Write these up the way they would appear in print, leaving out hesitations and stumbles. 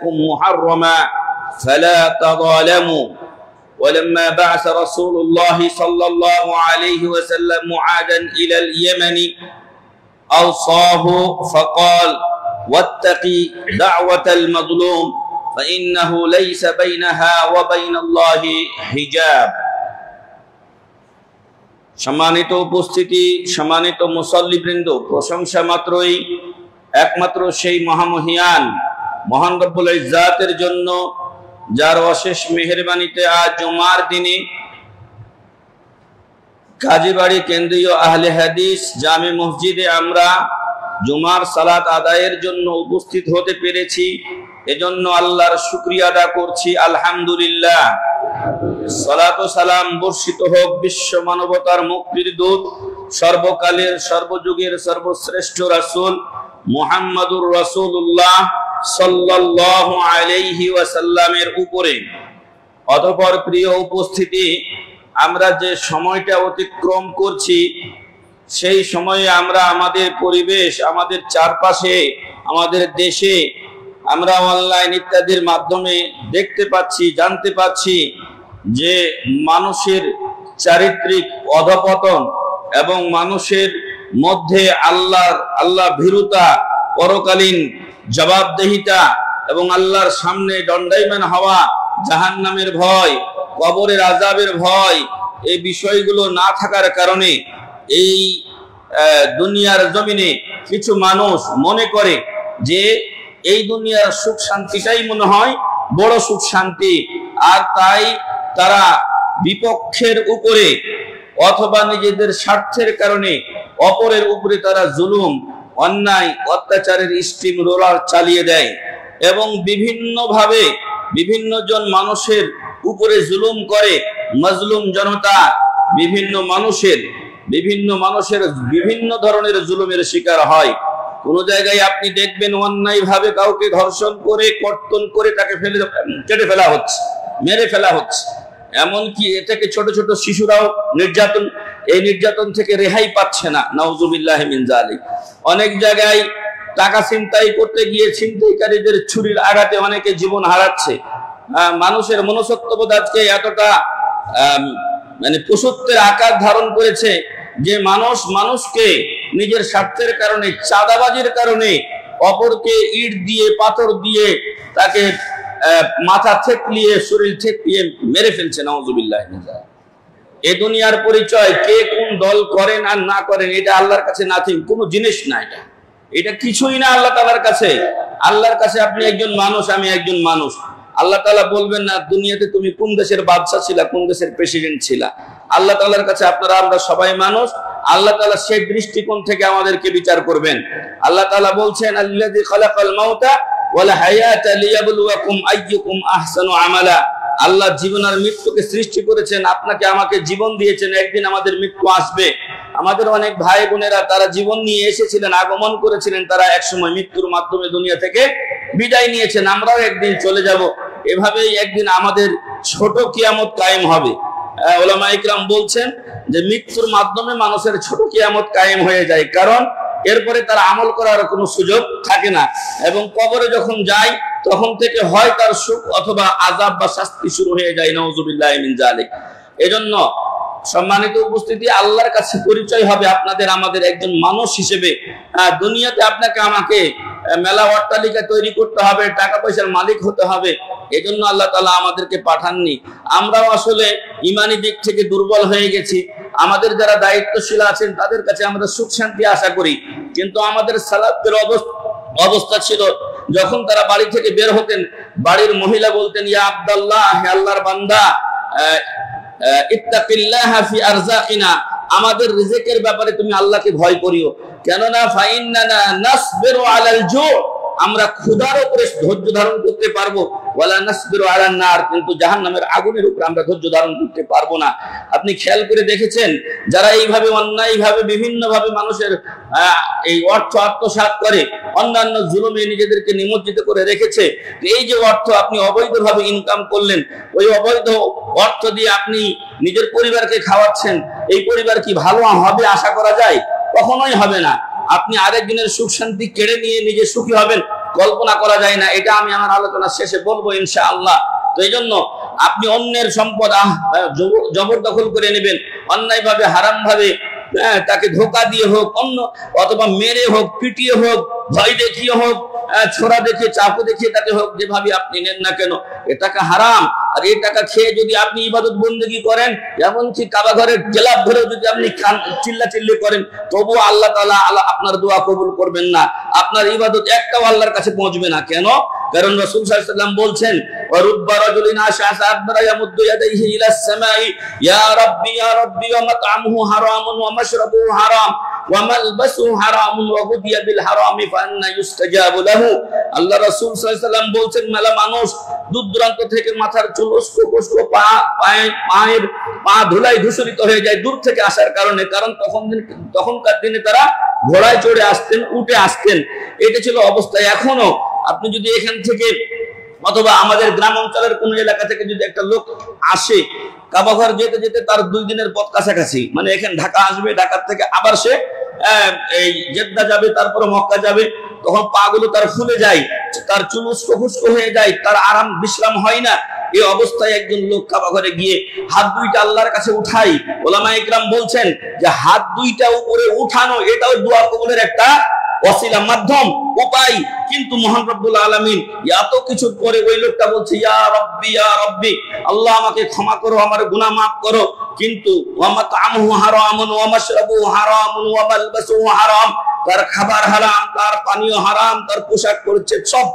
محرما فلا تظالموا ولما بعث رسول الله صلى الله عليه وسلم معاذا إلى اليمن أوصاه فقال واتقي دعوة المظلوم فإنه ليس بينها وبين الله حجاب সম্মানিত উপস্থিতি, সম্মানিত মুসল্লিবৃন্দ, প্রশংসা মাত্রই একমাত্র সেই মহামহিয়ান মহান রব্বুল ইজ্জাতের জন্য, যার অশেষ মেহেরবানিতে আজ জুমার দিনে কাজীবাড়ি কেন্দ্রীয় আহলে হাদিস জামে মসজিদে আমরা জুমার সালাত আদায়ের জন্য উপস্থিত হতে পেরেছি। এজন্য আল্লাহর শুকরিয়া আদা করছি, আলহামদুলিল্লাহ। সালাত ও সালাম বর্ষিত হোক বিশ্ব মানবতার মুক্তির দূত, সর্বকালের সর্বযুগের সর্বশ্রেষ্ঠ রাসূল মুহাম্মদুর রাসূলুল্লাহ সাল্লাল্লাহু আলাইহি ওয়াসাল্লামের উপরে। অতঃপর প্রিয় উপস্থিতি, আমরা যে সময়টা অতিক্রম করছি, সেই সময়ে আমরা আমাদের পরিবেশ, আমাদের চারপাশে, আমাদের দেশে আমরা অনলাইন ইত্যাদির মাধ্যমে দেখতে পাচ্ছি, জানতে পাচ্ছি যে মানুষের চারিত্রিক অধঃপতন এবং মানুষের মধ্যে আল্লাহ ভীরুতা, পরকালীন জবাবদেহিতা এবং আল্লাহর সামনে দণ্ডায়মান হওয়া, জাহান্নামের ভয়, কবরের আযাবের ভয়, এই বিষয়গুলো না থাকার কারণে এই দুনিয়ার জমিনে কিছু মানুষ মনে করে যে এই দুনিয়ার সুখ শান্তিটাই মনে হয় বড় সুখ শান্তি, আর তাই তারা বিপক্ষের উপরে অথবা নিজেদের স্বার্থের কারণে অপরের উপরে তারা জুলুম, অন্যায়, অত্যাচারের স্টিম রোলার চালিয়ে দেয় এবং বিভিন্নভাবে বিভিন্ন জন মানুষের উপরে জুলুম করে। মজলুম জনতা বিভিন্ন মানুষের বিভিন্ন ধরনের জুলুমের শিকার হয়। কোন জায়গায় আপনি দেখবেন অন্যায়ভাবে কাউকে ধর্ষণ করে, কর্তন করে তাকে কেটে ফেলা হচ্ছে, মেরে ফেলা হচ্ছে। এমনকি এটাকে ছোট ছোট শিশুরাও এই নির্যাতন থেকে রেহাই পাচ্ছে না, নাউজুবিল্লাহি মিন যালিক। অনেক জায়গায় টাকা ছিনতাই করতে গিয়ে ছিনতাইকারীদের ছুরির আঘাতে অনেকে জীবন হারাচ্ছে। মানুষের মনুষ্যত্ববোধ আজকে এতটা পশুত্বের আকার ধারণ করেছে যে মানুষকে নিজের স্বার্থের কারণে, চাঁদাবাজির কারণে অপরকে ইট দিয়ে, পাথর দিয়ে তাকে মাথা থেতলিয়ে, শরীর থেতলিয়ে মেরে ফেলছে, নাউজুবিল্লাহি মিন যালিক। এই দুনিয়ার পরিচয় কে কোন দল করেন আর না করেন, এটা আল্লাহর কাছে নাথিং, কোনো জিনিস না। এটা কিছুই না আল্লাহ তাআলার কাছে। আল্লাহর কাছে আপনি একজন মানুষ, আমি একজন মানুষ। আল্লাহ তাআলা বলবেন না দুনিয়াতে তুমি কোন দেশের বাদশা ছিলা, কোন দেশের প্রেসিডেন্ট ছিলা। আল্লাহ তাআলার কাছে আমরা সবাই মানুষ। আল্লাহ তাআলা সেই দৃষ্টিকোণ থেকে আমাদেরকে বিচার করবেন। আল্লাহ তাআলা বলছেন আল্লাযী খালাকাল মাউতা ওয়াল হায়াতা লিয়াবলুয়াকুম আইয়ুকুম আহসানু আমালা। আল্লাহ জীবন আর মৃত্যুকে সৃষ্টি করেছেন, আপনাকে আমাকে জীবন দিয়েছেন, একদিন আমাদের মৃত্যু আসবে। আমাদের অনেক ভাই বোনেরা তারা জীবন নিয়ে এসেছিলেন, আগমন করেছিলেন, তারা একসময় মৃত্যুর মাধ্যমে দুনিয়া থেকে বিদায় নিয়েছেন। আমরাও একদিন চলে যাব। এভাবেই একদিন আমাদের ছোট কিয়ামত কায়েম হবে। উলামা ইকরাম বলছেন যে মৃত্যুর মাধ্যমে মানুষের ছোট কিয়ামত কায়েম হয়ে যায়, কারণ এরপরে তার আমল করার কোনো সুযোগ থাকে না এবং কবরে যখন যায় তখন থেকে হয় তার সুখ অথবা আযাব বা শাস্তি শুরু হয়ে যায়, নাউজুবিল্লাহি মিন যালিক। এজন্য সম্মানিত উপস্থিতি, আল্লাহর কাছে পরিচয় হবে আপনাদের আমাদের একজন মানুষ হিসেবে। দুনিয়াতে আপনাকে আমাকে মেলা অট্টালিকা তৈরি করতে হবে, টাকা পয়সার মালিক হতে হবে, এজন্য আল্লাহ তাআলা আমাদেরকে পাঠাননি। আমরাও আসলে ইমানি দিক থেকে দুর্বল হয়ে গেছি। আমাদের যারা দায়িত্বশীল আছেন তাদের কাছে আমরা সুখ শান্তি আশা করি, কিন্তু আমাদের সালাতের অবস্থা ছিল যখন তারা বাড়ি থেকে বের হতেন, বাড়ির মহিলা বলতেন ইয়া আব্দুল্লাহ, হে আল্লাহর বান্দা, ইত্তাকিল্লাহা ফি আরযাকিনা, আমাদের রিজিকের ব্যাপারে তুমি আল্লাহকে ভয় করিও, কেননা ফাইন্নানা নাসবিরু আলাল জু, আমরা ক্ষুধার উপরে ধৈর্য ধারণ করতে পারবো, ওয়ালা নাসবিরু আলান নার, কিন্তু জাহান্নামের আগুনের উপরে আমরা ধৈর্য ধারণ করতে পারবো না। আপনি খেয়াল করে দেখেছেন যারা এইভাবে অন্যায়ভাবে বিভিন্নভাবে মানুষের এই অর্থ আত্মসাৎ করে, অন্যান্য জুলুমে নিজেদেরকে নিমজ্জিত করে রেখেছে, এই যে অর্থ আপনি অবৈধভাবে ইনকাম করলেন, ওই অবৈধ অর্থ দিয়ে আপনি নিজের পরিবারকে খাওয়াচ্ছেন, এই পরিবার কি ভালো হবে আশা করা যায়? কখনোই হবে না। আপনি আরেকজনের সুখ শান্তি কেড়ে নিয়ে নিজে সুখী হবেন, কল্পনা করা যায় না। এটা আমি আমার আলোচনা শেষে বলবো ইনশাআল্লাহ। তো এই জন্য আপনি অন্যের সম্পদ জবরদখল করে নেবেন, অন্যায়ভাবে হারামভাবে তাকে ধোকা দিয়ে হোক, অন্য অথবা মেরে হোক, পিটিয়ে হোক, ভয় দেখিয়ে হোক, ছোড়া দেখে, চাকু দেখিয়ে তাকে হোক, যেভাবে আপনি নেন না কেন, এ টাকা হারাম। আর এই টাকা খেয়ে যদি আপনি ইবাদত বন্দেগি করেন, এমনকি কাবা ঘরের গেলাপ ধরেও যদি আপনি চিল্লাচিল্লি করেন, তবু আল্লাহ তাআলা আপনার দোয়া কবুল করবেন না, আপনার ইবাদত একটাও আল্লাহর কাছে পৌঁছবে না। কেন? কারণ রাসূল সাল্লাল্লাহু আলাইহি ওয়াসাল্লাম বলছেন, ওয়ারুব্বা রাজুলিন আশআসা আকবারা ইয়ামুদ্দু ইয়াদাইহি ইলাস সামাই ইয়া রাব্বি ওয়া মাতআমুহু হারামুন ওয়া মাশরাবুহু হারাম ওয়া মালবাসুহু হারামুন ওয়া গুদিয়া বিল হারামি ফাআন্না ইউস্তাজাবু লাহু। আল্লাহ রাসূল সাল্লাল্লাহু আলাইহি ওয়াসাল্লাম বলছেন, মেলা মানুষ দূর দূরান্ত থেকে মাথার চুল উস্কো পায়ের পা ধুলাই ধূসরিত হয়ে যায় দূর থেকে আসার কারণে। কারণ তখনকার দিনে তারা ঘোড়ায় চড়ে আসতেন, উঠে আসতেন, এটা ছিল অবস্থা। এখনো আপনি যদি এখান থেকে অথবা আমাদের গ্রাম অঞ্চলের কোন এলাকা থেকে যদি একটা লোক আসে, কাবা ঘর যেতে যেতে তার 2 দিনের পথ কাছাকাছি, মানে এখানে ঢাকা আসবে, ঢাকার থেকে আবার সে এই জেদ্দা যাবে, তারপরে মক্কা যাবে, তখন পা গুলো তার ফুলে যায়, তার চুল উস্কো খুস্কো হয়ে যায়, তার আরাম বিশ্রাম হয় না। এই অবস্থায় একজন লোক কাবা ঘরে গিয়ে হাত 2টা আল্লাহর কাছে উঠাই। ওলামা ইকরাম বলছেন যে হাত 2টা উপরে উঠানো এটাও দোয়া কবুলের একটা ওসিলা, মাধ্যম, উপায়। কিন্তু মহান রব্বুল আলামিন এত কিছু পরে ওই লোকটা বলছে, ইয়া রব্বি, আল্লাহ আমাকে ক্ষমা করো, আমার গুনাহ মাফ করো। কিন্তু ওয়া মাতআমুহু হারামুন ওয়া মাশরাবুহু হারামুন ওয়া মালবাসুহু হারাম, তার খাবার হারাম, তার পানীয় হারাম, তার পোশাক পরিচ্ছদ সব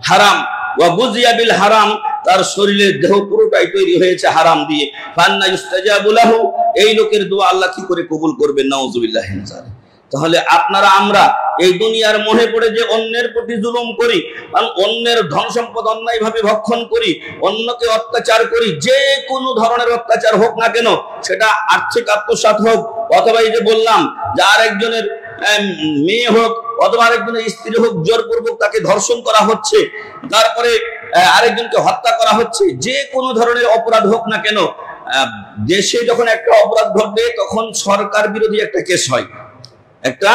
হারাম। ওয়া গুযিয়া বিল হারাম, তার শরীরের দেহ পুরোটাই তৈরি হয়েছে হারাম দিয়ে। ফান্না ইউস্তাজাবু লাহু, এই লোকের দোয়া আল্লাহ কি করে কবুল করবেন? নাউযুবিল্লাহি মিন যালিক। তাহলে আপনারা আমরা এই দুনিয়ার মোহে পড়ে যে অন্যের প্রতি জুলুম করি, অন্যের ধন সম্পদ অন্যায়ভাবে ভক্ষণ করি, অন্যকে অত্যাচার করি, যে কোনো ধরনের অত্যাচার হোক না কেন, সেটা আর্থিক আত্মসাৎ হোক, অথবা এই যে বললাম যে আরেকজনের মেয়ে হোক অথবা আরেকজনের স্ত্রী হোক, জোরপূর্বক তাকে ধর্ষণ করা হচ্ছে, তারপরে আরেকজনকে হত্যা করা হচ্ছে, যে কোনো ধরনের অপরাধ হোক না কেন, দেশে যখন একটা অপরাধ ঘটবে তখন সরকার বিরোধী একটা কেস হয়, একটা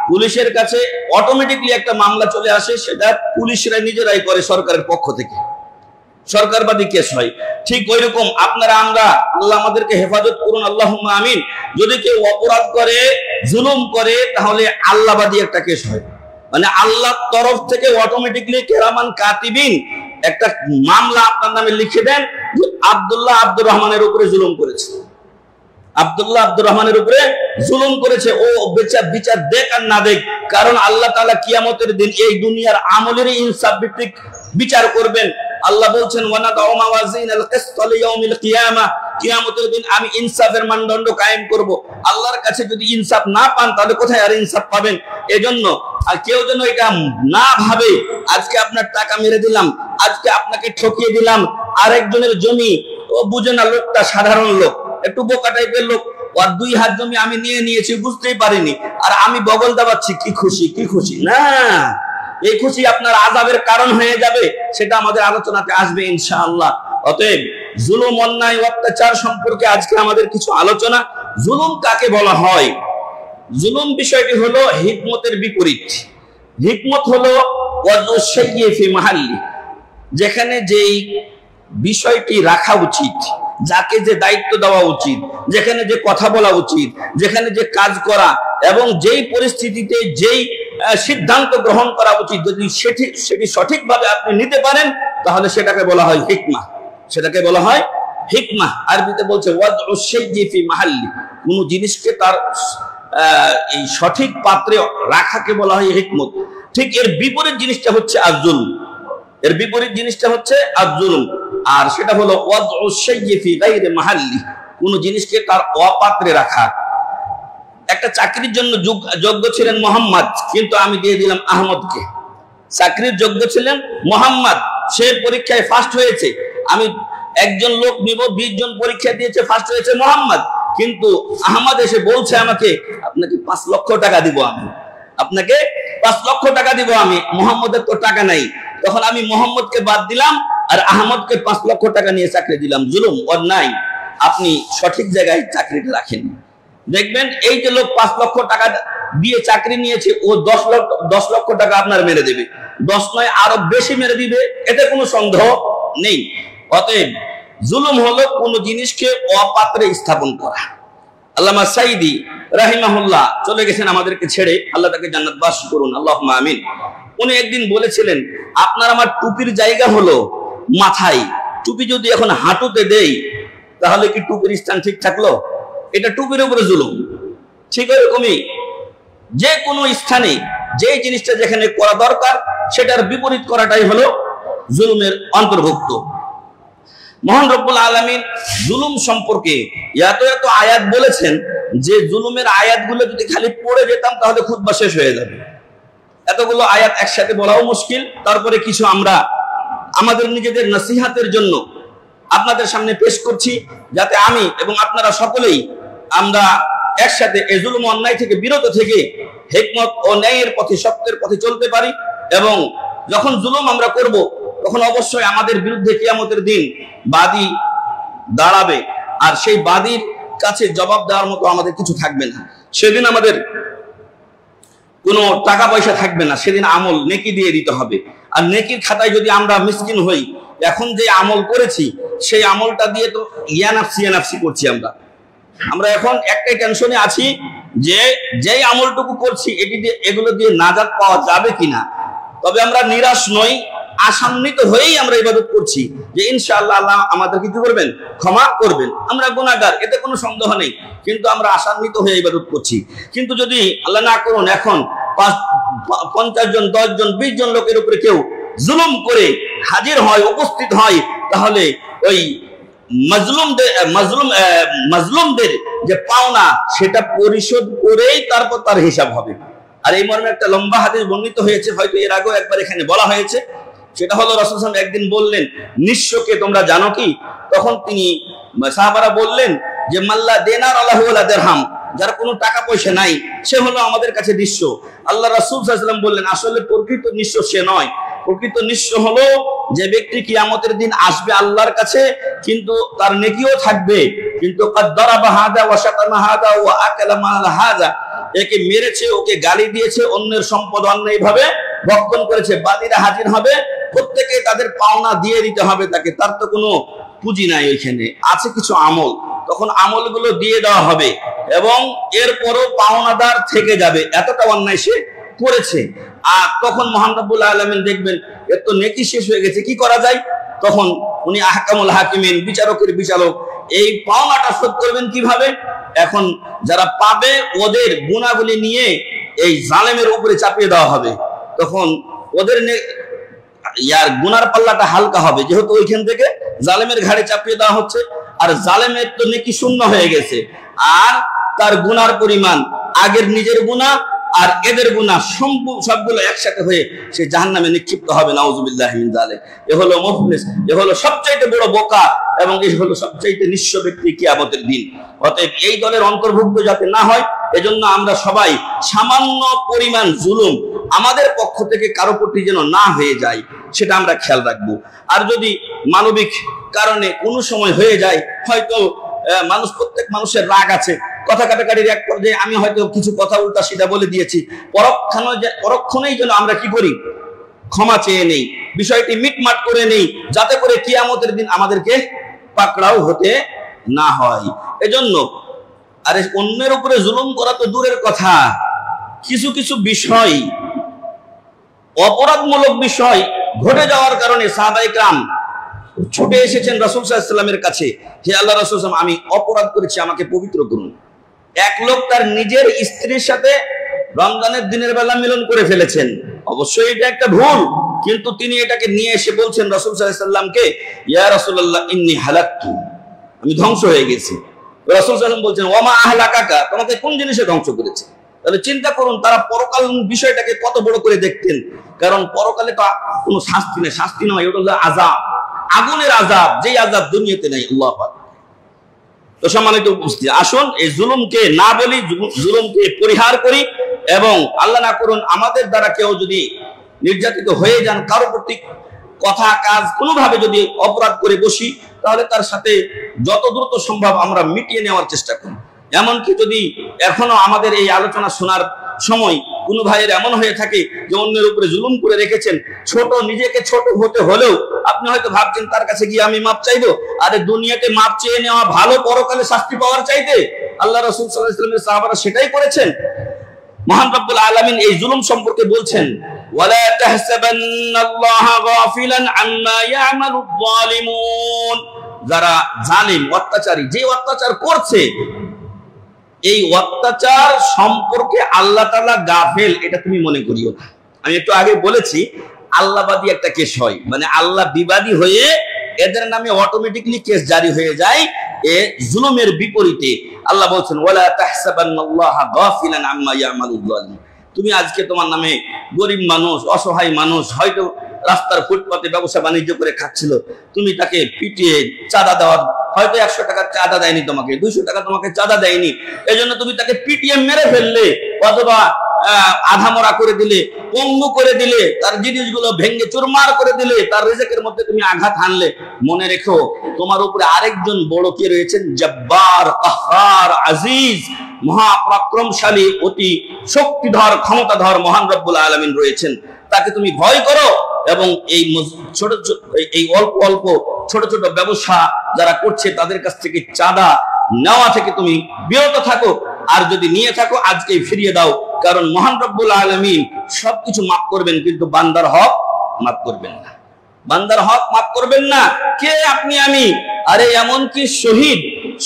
পুলিশের কাছে অটোমেটিকলি একটা মামলা চলে আসে, সেটা পুলিশরা নিজেরাই করে, সরকারের পক্ষ থেকে সরকারবাদী কেস হয়। ঠিক ওইরকম আপনারা আমরা, আল্লাহ আমাদেরকে হেফাজত করুন, আল্লাহুম্মা আমিন। যদি কেউ অপরাধ করে, জুলুম করে, তাহলে আল্লাহবাদী একটা কেস হয়, মানে আল্লাহর তরফ থেকে অটোমেটিকলি কেরামান কাতিবিন একটা মামলা আপনার নামে লিখে দেন, আব্দুল্লাহ আব্দুর রহমানের উপরে জুলুম করেছে, আব্দুল্লাহ আব্দুর রহমানের উপরে জুলুম করেছে, ও বিচার দেখ আর না দেখ। কারণ আল্লাহ তাআলা কিয়ামতের দিন এই দুনিয়ার আমলের ইনসাফ ভিত্তিক বিচার করবেন। আল্লাহ বলছেন, ওয়া নাদাউ মাওয়াজিনাল কিসত লিয়াউমিল কিয়ামা, কিয়ামতের দিন আমি ইনসাফের মানদণ্ড কায়েম করব। আল্লাহর কাছে যদি ইনসাফ না পান, তাহলে কোথায় আর ইনসাফ পাবেন? এজন্য আর কেউ যেন এটা না ভাবে, আজকে আপনার টাকা মেরে দিলাম, আজকে আপনাকে ঠকিয়ে দিলাম, আরেকজনের জমি, ও বুঝে না, লোকটা সাধারণ লোক, একটু বোকা টাইপের লোক, ওর 2 হাত জমি আমি নিয়ে নিয়েছি, বুঝতেই পারিনি, আর আমি বগল দাবাচ্ছি, কি খুশি না, এই খুশি আপনার আযাবের কারণ হয়ে যাবে। সেটা আমাদের আলোচনাতে আসবে ইনশাআল্লাহ। অতএব জুলুম, অন্যায়, অত্যাচার সম্পর্কে আজকে আমাদের কিছু আলোচনা। জুলুম কাকে বলা হয়? জুলুম বিষয়টি হলো হিকমতের বিপরীত। হিকমত হলো ওয়াজু শাইয়্যি ফি মাহাল্লি, যেখানে যেই বিষয়টি রাখা উচিত, যাকে যে দায়িত্ব দেওয়া উচিত, যেখানে যে কথা বলা উচিত, যেখানে যে কাজ করা, এবং যেই পরিস্থিতিতে যেই সিদ্ধান্ত গ্রহণ করা উচিত, যদি সেটি সঠিকভাবে আপনি নিতে পারেন, তাহলে সেটাকে বলা হয় হিকমা। সেটাকে বলা হয় হিকমা। আরবিতে বলছে ওয়াজউ শাইয়্যি ফি মাহাল্লি, কোন জিনিসকে তার এই সঠিক পাত্রে রাখাকে বলা হয় হিকমত। ঠিক এর বিপরীত জিনিসটা হচ্ছে আয-যুলম, এর বিপরীত জিনিসটা হচ্ছে আয-যুলম, আর সেটা হলো ওয়াজউ শাইয়্যি ফি গায়রি মাহাল্লি, কোন জিনিসকে তার অপাত্রে রাখা। একটা চাকরির জন্য যোগ্য ছিলেন মোহাম্মদ, কিন্তু আমি দিয়ে দিলাম আহমদকে। চাকরির যোগ্য ছিলেন মোহাম্মদ, সে পরীক্ষায় ফার্স্ট হয়েছে, আমি একজন লোক নিব, 20 জন পরীক্ষা দিয়েছে, ফার্স্ট হয়েছে মোহাম্মদ, কিন্তু আহমদ এসে বলছে আমাকে, আপনাকে 5 লক্ষ টাকা দিব, আমি আপনাকে 5 লক্ষ টাকা দিব, আমি মোহাম্মদের তো টাকা নাই। তখন আমি মোহাম্মদকে বাদ দিলাম আর আহমদকে 5 লক্ষ টাকা নিয়ে চাকরি দিলাম। জুলুম, অন্যায়। আপনি সঠিক জায়গায় চাকরিটা রাখেন। দেখবেন এই যে লোক 5 লক্ষ টাকা দিয়ে চাকরি নিয়েছে, ও 10 লক্ষ টাকা আপনার মেরে দেবে, 10 নয় আরো বেশি মেরে দিবে, এতে কোনো সন্দেহ নেই। অতএব জুলুম হলো কোনো জিনিসকে অপাত্রে স্থাপন করা। আল্লামা সাইদি রাহিমাহুল্লাহ চলে গেছেন আমাদেরকে ছেড়ে, আল্লাহ তাকে জান্নাতবাস করুন, আল্লাহুম্মা আমিন। উনি একদিন বলেছিলেন, আপনার আমার টুপির জায়গা হলো মাথায়, টুপি যদি এখন হাঁটুতে দেই তাহলে কি টুপির স্থান ঠিক থাকলো? এটা টুপির উপরে জুলুম। ঠিক এরকমই যে কোনো স্থানে যে জিনিসটা যেখানে করা দরকার সেটার বিপরীত করাটাই হলো জুলুমের অন্তর্ভুক্ত। মহান রব্বুল আলামিন জুলুম সম্পর্কে এত এত আয়াত বলেছেন যে জুলুমের আয়াতগুলো যদি খালি পড়ে যেতাম তাহলে খুতবা শেষ হয়ে যাবে। এতগুলো আয়াত একসাথে বলাও মুশকিল। তারপরে কিছু আমরা আমাদের নিজেদের নসিহাতের জন্য আপনাদের সামনে পেশ করছি, যাতে আমি এবং আপনারা সকলেই আমরা একসাথে এই জুলুম অন্যায় থেকে বিরত থেকে হিকমত ও ন্যায়ের পথে, সত্যের পথে চলতে পারি। এবং যখন জুলুম আমরা করব তখন অবশ্যই আমাদের বিরুদ্ধে কিয়ামতের দিন বাদী দাঁড়াবে, আর সেই বাদীর কাছে জবাব দেওয়ার মতো আমাদের কিছু থাকবে না। সেদিন আমাদের কোনো টাকা পয়সা থাকবে না, সেদিন আমল নেকি দিয়ে দিতে হবে। আর নেকির খাতায় যদি আমরা মিসকিন হই, এখন যে আমল করেছি সেই আমলটা দিয়ে তো ইয়ানাফসি করছি। আমরা এখন একটাই টেনশনে আছি যে যেই আমলটুকু করছি এগুলো দিয়ে নাজাত পাওয়া যাবে কিনা। তবে আমরা নিরাশ নই, আশান্বিত হয়েই আমরা ইবাদত করছি যে ইনশাআল্লাহ আল্লাহ আমাদের কি করবেন, ক্ষমা করবেন। আমরা গুনাহগার, এতে কোনো সন্দেহ নেই, কিন্তু আমরা আশান্বিত হয়ে ইবাদত করছি। কিন্তু যদি আল্লাহ না করুন এখন 50 জন, 10 জন, 20 জন লোকের উপরে কেউ জুলুম করে হাজির হয়, উপস্থিত হয়, তাহলে ওই মাজলুমদের যে পাওনা সেটা পরিশোধ করেই তারপর তার হিসাব হবে। আর এই মর্মে একটা লম্বা হাদিস বর্ণিত হয়েছে, হয়তো এর আগেও একবার এখানে বলা হয়েছে। সেটা হলো রাসূল সাল্লাল্লাহু আলাইহি ওয়াসাল্লাম একদিন বললেন, নিঃস্বকে তোমরা জানো কি? তখন তিনি সাহাবারা বললেন যে মাল্লা দিনার আলাহু ওয়ালা দিরহাম, যার কোনো টাকা পয়সা নাই সে হলো আমাদের কাছে নিঃস্ব। আল্লাহ রাসূল সাল্লাল্লাহু আলাইহি ওয়াসাল্লাম বললেন, আসলে প্রকৃত নিঃস্ব সে নয়, প্রকৃত নিঃস্ব হলো যে ব্যক্তি কিয়ামতের দিন আসবে আল্লাহর কাছে, কিন্তু তার নেকিও থাকবে, কিন্তু কদ্দারাবা হাদা ওয়া শাতামা হাদা ওয়া আকালা মাল হাদা, একে মেরেছে, ওকে গালি দিয়েছে, অন্যের সম্পদ অন্যায়ভাবে ভক্ষণ করেছে। বাদীরা হাজির হবে, প্রত্যেকে তাদের পাওনা দিয়ে দিতে হবে তাকে, তার তো কোনো পুঁজি নাই, ওইখানে আছে কিছু আমল, তখন আমলগুলো দিয়ে দেওয়া হবে এবং এরপরও পাওনাদার থেকে যাবে, এতটা অন্যায় সে করেছে। আর তখন মহান রব্বুল আলামিন দেখবেন এর তো নেকি শেষ হয়ে গেছে, কি করা যায়? তখন উনি আহকামুল হাকিমিন, বিচারকের বিচারক, এই পাওনাটা শোধ করবেন কিভাবে? এখন যারা পাবে ওদের গুনাহগুলি নিয়ে এই জালেমের উপরে চাপিয়ে দেওয়া হবে, তখন ওদের গুনার পাল্লাটা হালকা হবে, যেহেতু ওইখান থেকে জালেমের ঘাড়ে চাপিয়ে দেওয়া হচ্ছে। আর জালেমের তো নেকি শূন্য হয়ে গেছে, আর তার গুনার পরিমাণ আগের নিজের গুনাহ আর এদের গুনাহ সবগুলো একসাথে হয়ে সে জাহান্নামে নিক্ষিপ্ত হবে। নাউযুবিল্লাহি মিন যালিক। এ হলো মুফলিস, এ হলো সবচাইতে বড় বোকা এবং এ হলো সবচাইতে নিঃস্ব ব্যক্তি কিয়ামতের দিন। অতএব এই দলের অন্তর্ভুক্ত যাতে না হয়, এজন্য আমরা সবাই সামান্য পরিমাণ জুলুম আমাদের পক্ষ থেকে কারো প্রতি যেন না হয়ে যায় সেটা আমরা খেয়াল রাখবো। আর যদি মানবিক কারণে কোনো সময় হয়ে যায়, হয়তো প্রত্যেক মানুষের রাগ আছে, কথা কাটাকাটির এক পর্যায়ে আমি হয়তো কিছু কথা উল্টা সিধা বলে দিয়েছি, পরক্ষণেই যেন আমরা কি করি, ক্ষমা চেয়ে নেই, বিষয়টি মিটমাট করে নেই, যাতে করে কিয়ামতের দিন আমাদেরকে পাকড়াও হতে না হয়। এজন্য আরে অন্যের উপরে জুলুম করা তো দূরের কথা, কিছু কিছু বিষয়, অপরাধমূলক বিষয় ঘটে যাওয়ার কারণে সাহাবায়ে কেরাম ছুটে এসেছেন রাসূল সাল্লাল্লাহু আলাইহি ওয়াসাল্লামের কাছে, হে আল্লাহর রাসূল, আমি অপরাধ করেছি, আমাকে পবিত্র করুন। এক লোক তার নিজের স্ত্রীর সাথে রমজানের দিনের বেলা মিলন করে ফেলেছেন, অবশ্যই এটা একটা ভুল, কিন্তু তিনি এটাকে নিয়ে এসে বলছেন রাসূল সাল্লাল্লাহু আলাইহি ওয়াসাল্লামকে, ইয়া রাসূলুল্লাহ ইন্নী হালাকতু, আমি ধ্বংস হয়ে গেছি। রাসূল সাল্লাল্লাহু আলাইহি ওয়াসাল্লাম বলছেন, ওয়া মা আহলাকাকা, তোমাকে কোন জিনিসে ধ্বংস করেছে? তাহলে চিন্তা করুন তারা পরকাল বিষয়টাকে কত বড় করে দেখতেন, কারণ পরকালে তো কোনো শাস্তি নেই, শাস্তি নয়, ওটা হলো আযাব, আগুনের আযাব, যেই আযাব দুনিয়াতে নেই। আল্লাহু আকবার। তো সম্মানিত উপস্থিতি, আসুন এই জুলুমকে না বলি, জুলুমকে পরিহার করি, এবং আল্লাহ না করুন আমাদের দ্বারা কেউ যদি নির্যাতিত হয়ে যান, কারো প্রতি কথা কাজ কোনোভাবে যদি অপরাধ করে বসি, তাহলে তার সাথে যত দ্রুত সম্ভব আমরা মিটিয়ে নেওয়ার চেষ্টা করি। এমনকি যদি এখনো আমাদের এই আলোচনা শোনার সময় কোন ভাইয়ের এমন হয়ে থাকে যে অন্যের উপরে জুলুম করে রেখেছেন, ছোট নিজেকে ছোট হতে হলেও আপনি হয়তো ভাবছেন তার কাছে গিয়ে আমি মাপ চাইবো। আরে দুনিয়াতে মাপ চেয়ে নেওয়া ভালো পরকালে শাস্তি পাওয়ার চাইতে। আল্লাহ রাসূল সাল্লাল্লাহু আলাইহি ওয়াসাল্লামের সাহাবারা সেটাই করেছেন। মহান রব্বুল আলামিন এই জুলুম সম্পর্কে বলছেন, ওয়ালা তাহসাবান্নাল্লাহা গাফিলান আম্মা ইয়ামালুয যালিমুন। যারা জালিম, অত্যাচারী, যে অত্যাচার করছে, এই অত্যাচার সম্পর্কে আল্লাহ তাআলা গাফেল এটা তুমি মনে করিও না। আমি একটু আগে বলেছি আল্লাহবাদী একটা কেস হয়, মানে আল্লাহ বিবাদী হয়ে এদের নামে অটোমেটিক্যালি কেস জারি হয়ে যায় এ জুলুমের বিপরীতে। আল্লাহ বলছেন ওয়ালা তাহসাবান্নাল্লাহা গাফিলান আম্মা ইয়ামালুয যালিমুন। তুমি আজকে তোমার নামে গরিব মানুষ, অসহায় মানুষ, হয়তো রাস্তার ফুটপাতে ব্যবসা বাণিজ্য করে খাচ্ছিল, তুমি তাকে পিটিয়ে চাঁদা দেওয়ার, হয়তো 100 টাকা চাঁদা দেয়নি তোমাকে, 200 টাকা তোমাকে চাঁদা দেয়নি, এজন্য তুমি তাকে পিটিয়ে মেরে ফেললে অথবা আধামরা করে দিলে, পঙ্গু করে দিলে, তার জিনিসগুলো ভেঙে চুরমার করে দিলে, তার রিজেকের মধ্যে তুমি আঘাত হানলে, মনে রেখো তোমার উপরে আরেকজন বড় কে রয়েছেন, জব্বার, কাহ্হার, আজিজ, মহাপরাক্রমশালী, অতি শক্তিধর, ক্ষমতাধর মহান রব্বুল আলামিন রয়েছেন। তাকে তুমি ভয় করো এবং এই ছোট এই অল্প অল্প ছোট ছোট ব্যবসা যারা করছে তাদের কাছ থেকে চাঁদা নেওয়া থেকে তুমি বিরত থাকো। আর যদি নিয়ে থাকো আজকেই ফিরিয়ে দাও, কারণ মহান রব্বুল আলামিন সবকিছু মাফ করবেন কিন্তু বান্দার হক মাফ করবেন না। বান্দার হক মাফ করবেন না। কে আপনি আমি? আরে এমন কি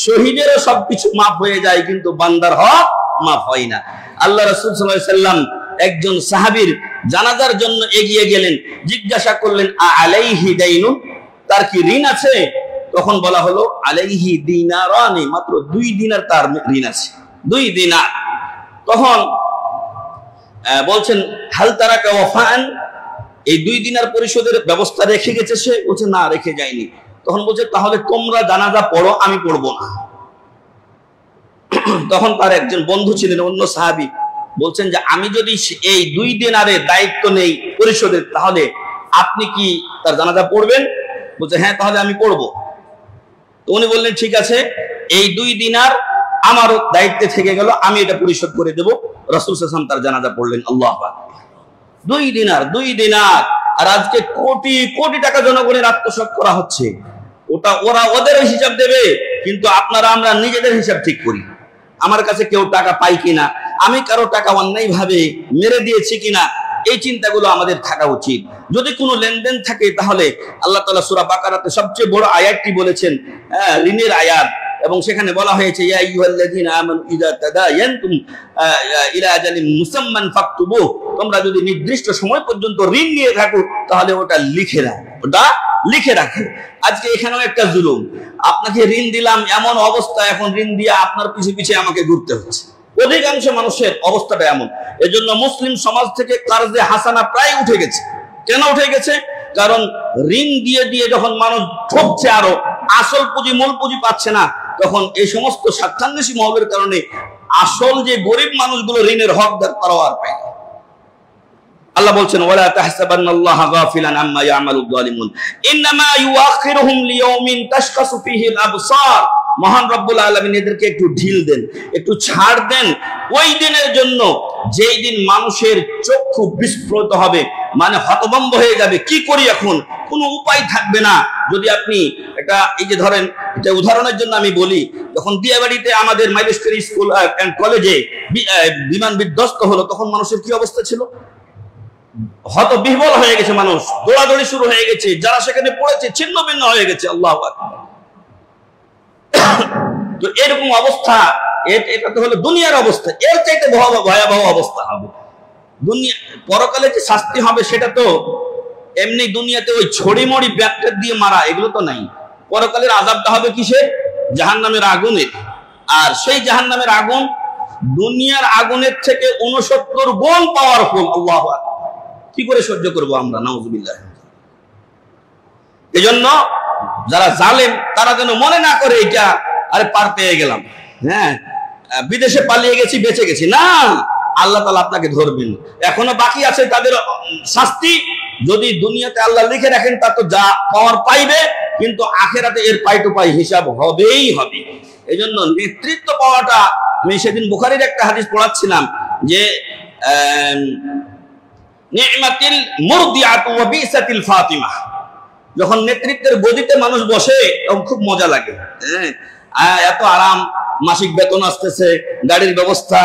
শহীদেরও সবকিছু মাফ হয়ে যায় কিন্তু বান্দার হক মাফ হয় না। আল্লাহ রাসূল সাল্লাল্লাহু আলাইহি ওয়াসাল্লাম একজন সাহাবীর জানাজার জন্য এগিয়ে গেলেন, জিজ্ঞাসা করলেন আলাইহি দাইনুন, তার কি ঋণ আছে? তখন বলা হলো আলাইহি দিনারানি, মাত্র 2 দিনার তার ঋণ আছে, 2 দিনার। তখন বলছেন হাল তারাকা ওয়াফান, এই 2 দিনার পরিশোধের ব্যবস্থা রেখে গেছে সে? বলছে না, রেখে যায়নি। তখন বলছে তাহলে তোমরা জানাজা পড়ো, আমি পড়বো না। তখন তার একজন বন্ধু ছিলেন, অন্য সাহাবী, বলছেন যে আমি যদি এই 2 দিনারের দায়িত্ব নেই পরিশোধের, তাহলে আপনি কি তার জানাজা পড়বেন? বলছে হ্যাঁ, তাহলে আমি পড়বো। তো উনি বললেন ঠিক আছে, এই 2 দিনার আমার দায়িত্বে থেকে গেল, আমি এটা পরিশোধ করে দেব। রাসূল সাল্লাল্লাহু আলাইহি ওয়াসাল্লাম তার জানাজা পড়লেন। আল্লাহু আকবার। 2 দিনার, 2 দিনার। আর আজকে কোটি কোটি টাকা জনগণের আত্মসাৎ করা হচ্ছে, ওটা ওরা ওদের হিসাব দেবে, কিন্তু আপনারা আমরা নিজেদের হিসাব ঠিক করি। আমার কাছে কেউ টাকা পায় কিনা, আমি কারো টাকা অন্যায় ভাবে মেরে দিয়েছি কিনা, এই চিন্তাগুলো আমাদের থাকা উচিত। যদি কোনো লেনদেন থাকে তাহলে আল্লাহ তাআলা সূরা বাকারাতে সবচেয়ে বড় আয়াতটি বলেছেন, ঋণের আয়াত, এবং সেখানে বলা হয়েছে ইয়া আইয়ুহাল্লাযীনা আমানু ইযা তাদায়ানতুম ইলা আজালিন মুসাম্মান ফাকতুবু, তোমরা যদি নির্দিষ্ট সময় পর্যন্ত ঋণ নিয়ে থাকো তাহলে ওটা লিখে রাখো, ওটা লিখে রাখো। আজকে এখানেও একটা জুলুম, আপনাকে ঋণ দিলাম, এমন অবস্থা এখন ঋণ দিয়ে আপনার পিছে পিছে আমাকে ঘুরতে হচ্ছে। অধিকাংশ মানুষের অবস্থাটা এমন। এজন্য মুসলিম সমাজ থেকে কারজে হাসানা প্রায় উঠে গেছে। কেন উঠে গেছে? কারণ ঋণ দিয়ে দিয়ে যখন মানুষ ঠকছে, আরো আসল পুঁজি মূল পুঁজি পাচ্ছে না, তখন এই সমস্ত স্বার্থান্বেষী মহলের কারণে আসল যে গরিব মানুষগুলো ঋণের হকদার তারাও আর পায় না। আল্লাহ বলছেন ওয়ালা তাহসাবান্নাল্লাহা গাফিলান আম্মা ইয়ামালুয যালিমুন ইন্নামা ইউআখিরুহুম লিয়াউমিন তাশখাসু ফীহিল আবসার। মহান রব্বুল আলামিন এদেরকে একটু ঢিল দেন, একটু ছাড় দেন ওই দিনের জন্য যেই দিন মানুষের চক্ষু বিস্ফোরিত হবে, মানে হতভম্ব হয়ে যাবে, কি করি এখন, কোনো উপায় থাকবে না। যদি আপনি এটা এই যে ধরেন, এটা উদাহরণের জন্য আমি বলি, যখন দিয়াবাড়িতে আমাদের মাইলস্টোরি স্কুল এন্ড কলেজে বিমান বিধ্বস্ত হলো, তখন মানুষের কি অবস্থা ছিল? হতবিহ্বল হয়ে গেছে মানুষ, দৌড়াদৌড়ি শুরু হয়ে গেছে, যারা সেখানে পড়েছে ছিন্ন ভিন্ন হয়ে গেছে। আল্লাহু আকবার। তো এরকম অবস্থা, এটা তো হলো দুনিয়ার অবস্থা, এর চাইতে ভয়াবহ অবস্থা হবে দুনিয়া। পরকালে যে শাস্তি হবে সেটা তো এমনি দুনিয়াতে ওই ছড়িমড়ি ব্যাকটের দিয়ে মারা, এগুলো তো নাই। পরকালের আযাবটা হবে কিসের? জাহান্নামের আগুনের। আর সেই জাহান্নামের আগুন দুনিয়ার আগুনের থেকে 69 গুণ পাওয়ারফুল। আল্লাহু আকবার। কি করে সহ্য করবো আমরা? নাউযুবিল্লাহ। এজন্য যারা জালেম তারা যেন মনে না করে এটা আরে পার পেয়ে গেলাম, হ্যাঁ বিদেশে পালিয়ে গেছি, বেঁচে গেছি। না, আল্লাহ তাআলা আপনাকে ধরবেন। এখনো বাকি আছে তাদের শাস্তি। যদি দুনিয়াতে আল্লাহ লিখে রাখেন তা তো যা পাওয়ার পাইবে, কিন্তু আখিরাতে এর পাই টু পাই হিসাব হবেই হবে। এজন্য নেতৃত্ব পাওয়াটা, আমি সেদিন বুখারীর একটা হাদিস পড়াচ্ছিলাম, যে নি'মাতিল মুরদিআতু ওয়া বিসাতিল ফাতিমা, যখন নেতৃত্বের গদিতে মানুষ বসে তখন খুব মজা লাগে। এত আরাম, মাসিক বেতন আসতেছে, গাড়ির ব্যবস্থা,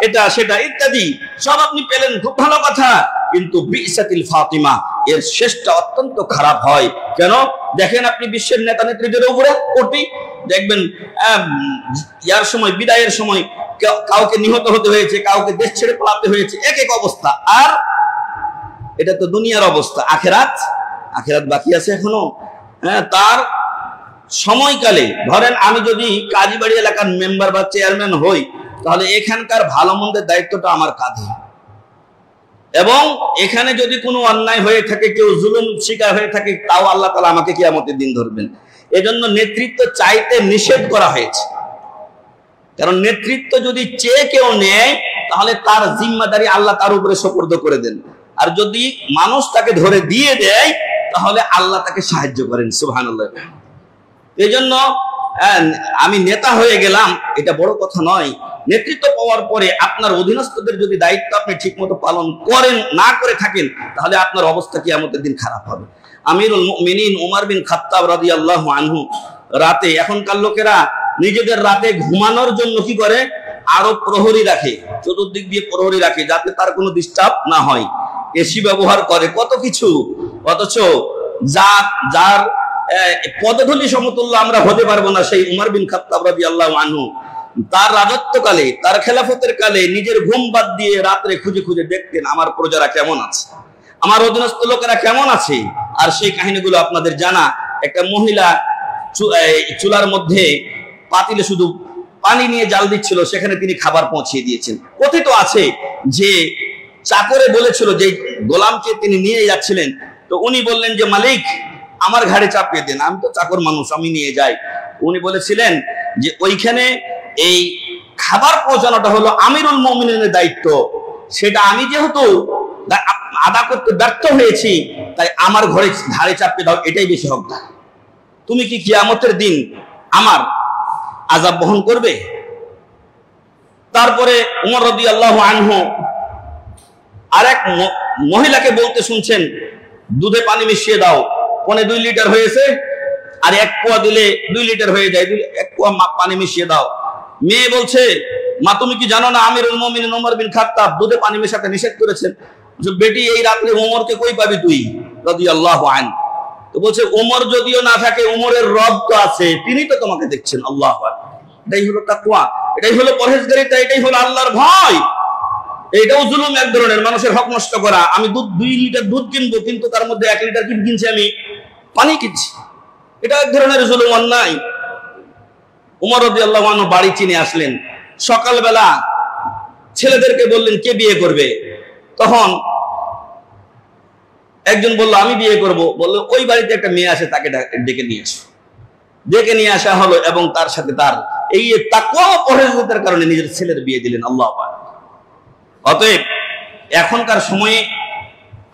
এটা সেটা ইত্যাদি সব আপনি পেলেন, খুব ভালো কথা। কিন্তু বিসাতিল ফাতিমা, এর শেষটা অত্যন্ত খারাপ হয়। কেন? দেখেন আপনি বিশ্বের নেতা নেত্রীদের উপরে কোটি দেখবেন ইয়ার সময়, বিদায়ের সময় কাউকে নিহত হতে হয়েছে, কাউকে দেশ ছেড়ে পালাতে হয়েছে, এক এক অবস্থা। আর এটা তো দুনিয়ার অবস্থা। আখেরাত বাকি আছে এখনো। তার সময়কালে ধরেন আমি যদি কাজীবাড়ি এলাকার মেম্বার বা চেয়ারম্যান হই, তাহলে এখানকার ভালো মন্দের দায়িত্বটা আমার কাঁধে, এবং এখানে যদি কোনো অন্যায় হয়ে থাকে, কেউ জুলুম শিকার হয়ে থাকে, তাও আল্লাহ তাআলা আমাকে কিয়ামতের দিন ধরবেন। এজন্য নেতৃত্ব চাইতে নিষেধ করা হয়েছে। কারণ নেতৃত্ব যদি চেয়ে কেউ নেয়, তাহলে তার জিম্মাদারি আল্লাহ তার উপরে সুপর্দ করে দেন। আর যদি মানুষ তাকে ধরে দিয়ে দেয়, তাহলে আল্লাহ তাকে সাহায্য করেন। সুবহানাল্লাহ। এজন্য আমি নেতা হয়ে গেলাম, এটা বড় কথা নয়। নেতৃত্ব পাওয়ার পরে আপনার অধীনস্থদের যদি দায়িত্ব আপনি ঠিকমতো পালন করেন না করে থাকেন, তাহলে আপনার অবস্থা কিয়ামতের দিন খারাপ হবে। আমিরুল মুমিনিন উমর বিন খাত্তাব রাদিয়াল্লাহু আনহু রাতে, এখনকার লোকেরা নিজেদের রাতে ঘুমানোর জন্য কি করে, আরো প্রহরী রাখে, চতুর্দিক দিয়ে প্রহরী রাখে, যাতে তার কোনো ডিস্টার্ব না হয়। এসি ব্যবহার করে, কত কিছু। অথচ যার পদধূলি সমতুল্য আমরা হতে পারবো না, সেই উমর বিন খাত্তাব রাদিয়াল্লাহু আনহু তার রাজত্বকালে, তার খেলাফতের কালে নিজের ঘুম বাদ দিয়ে রাত্রে খুঁজে খুঁজে দেখতেন আমার প্রজারা কেমন আছে, আমার অধীনস্থ লোকেরা কেমন আছে। আর সেই কাহিনীগুলো আপনাদের জানা। একটা মহিলা চুলার মধ্যে পাতিলে শুধু পানি নিয়ে জাল দিচ্ছিল, সেখানে তিনি খাবার পৌঁছিয়ে দিয়েছেন। কথিত আছে যে চাকরে বলেছিল, যে গোলামকে তিনি নিয়ে যাচ্ছিলেন, তো উনি বললেন যে মালিক আমার ঘাড়ে চাপিয়ে দেন, আমি তো চাকর মানুষ, আমি নিয়ে যাই। উনি বলেছিলেন যে ওইখানে এই খাবার পৌঁছানোটা হলো আমিরুল মুমিনিনের দায়িত্ব, সেটা আমি যেহেতু আদা করতে ব্যর্থ হয়েছি, তাই আমার ঘাড়ে চাপিয়ে দাও, এটাই বেশি হকদার। তুমি কি কিয়ামতের দিন আমার আযাব বহন করবে? তারপরে উমর রাদিয়াল্লাহু আনহু আরেক মহিলাকে বলতে শুনছেন, দুধে পানি মিশিয়ে দাও, 2.5 লিটার হয়েছে, আর 1 পোয়া দিলে 2 লিটার হয়ে যায়, 1 পোয়া পানি মিশিয়ে দাও। মেয়ে বলছে, মা তুমি কি জানো না আমিরুল মুমিনিন উমর বিন খাত্তাব দুধে পানি মেশাতে নিষেধ করেছেন? যে বেটি এই রাত্রে ওমরকে কই পাবি তুই রাদিয়াল্লাহু আনহু? তো বলছে, ওমর যদিও না থাকে, ওমরের রব তো আছে, তিনি তো তোমাকে দেখছেন। আল্লাহু আকবার। এটাই হলো তাকওয়া, এটাই হলো পরহেজগারিতা, এটাই হলো আল্লাহর ভয়। এটাও জুলুম এক ধরনের, মানুষের হক নষ্ট করা। আমি 2 লিটার দুধ কিনবো, কিন্তু তার মধ্যে 1 লিটার কি কিনছি, আমি পানি কিনছি, এটা এক ধরনের জুলুম, অন্যায়। উমর রাদিয়াল্লাহু আনহু বাড়ি চিনে আসলেন। সকালবেলা ছেলেদেরকে বললেন কে বিয়ে করবে? তখন একজন বলল আমি বিয়ে করব। বলল ওই বাড়িতে একটা মেয়ে আছে, তাকে ডেকে নিয়ে আসো। ডেকে নিয়ে আসা হলো, এবং তার সাথে তার এই তাকওয়া ও পরহেজগারিতার কারণে নিজের ছেলের বিয়ে দিলেন। আল্লাহু আকবার। অতএব এখনকার সময়ে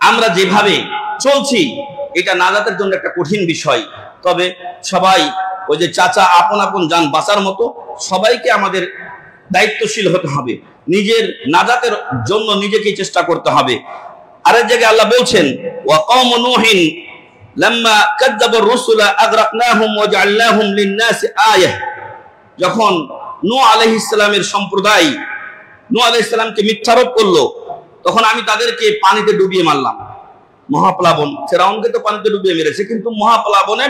আমরা যেভাবে চলছি, এটা নাজাতের জন্য একটা কঠিন বিষয়। তবে সবাই ওই যে চাচা আপন আপন জান বাঁচার মতো, সবাইকে আমাদের দায়িত্বশীল হতে হবে, নিজের নাজাতের জন্য নিজেকে চেষ্টা করতে হবে। আরেক জায়গায় আল্লাহ বলছেন, ওয়া কওম নূহিন লাম্মা কাযযাবুর রাসূলা আগরাকনাহুম ওয়া জাআলনাহুম লিন-নাসি আয়াহ। যখন নূহ আলাইহিস সালামের সম্প্রদায় নূহ আলাইহিস সালামকে মিথ্যারোপ করলো, তখন আমি তাদেরকে পানিতে ডুবিয়ে মারলাম। মহাপ্লাবন, ফিরআউনকে তো পানিতে ডুবিয়ে মেরেছে, কিন্তু মহাপ্লাবনে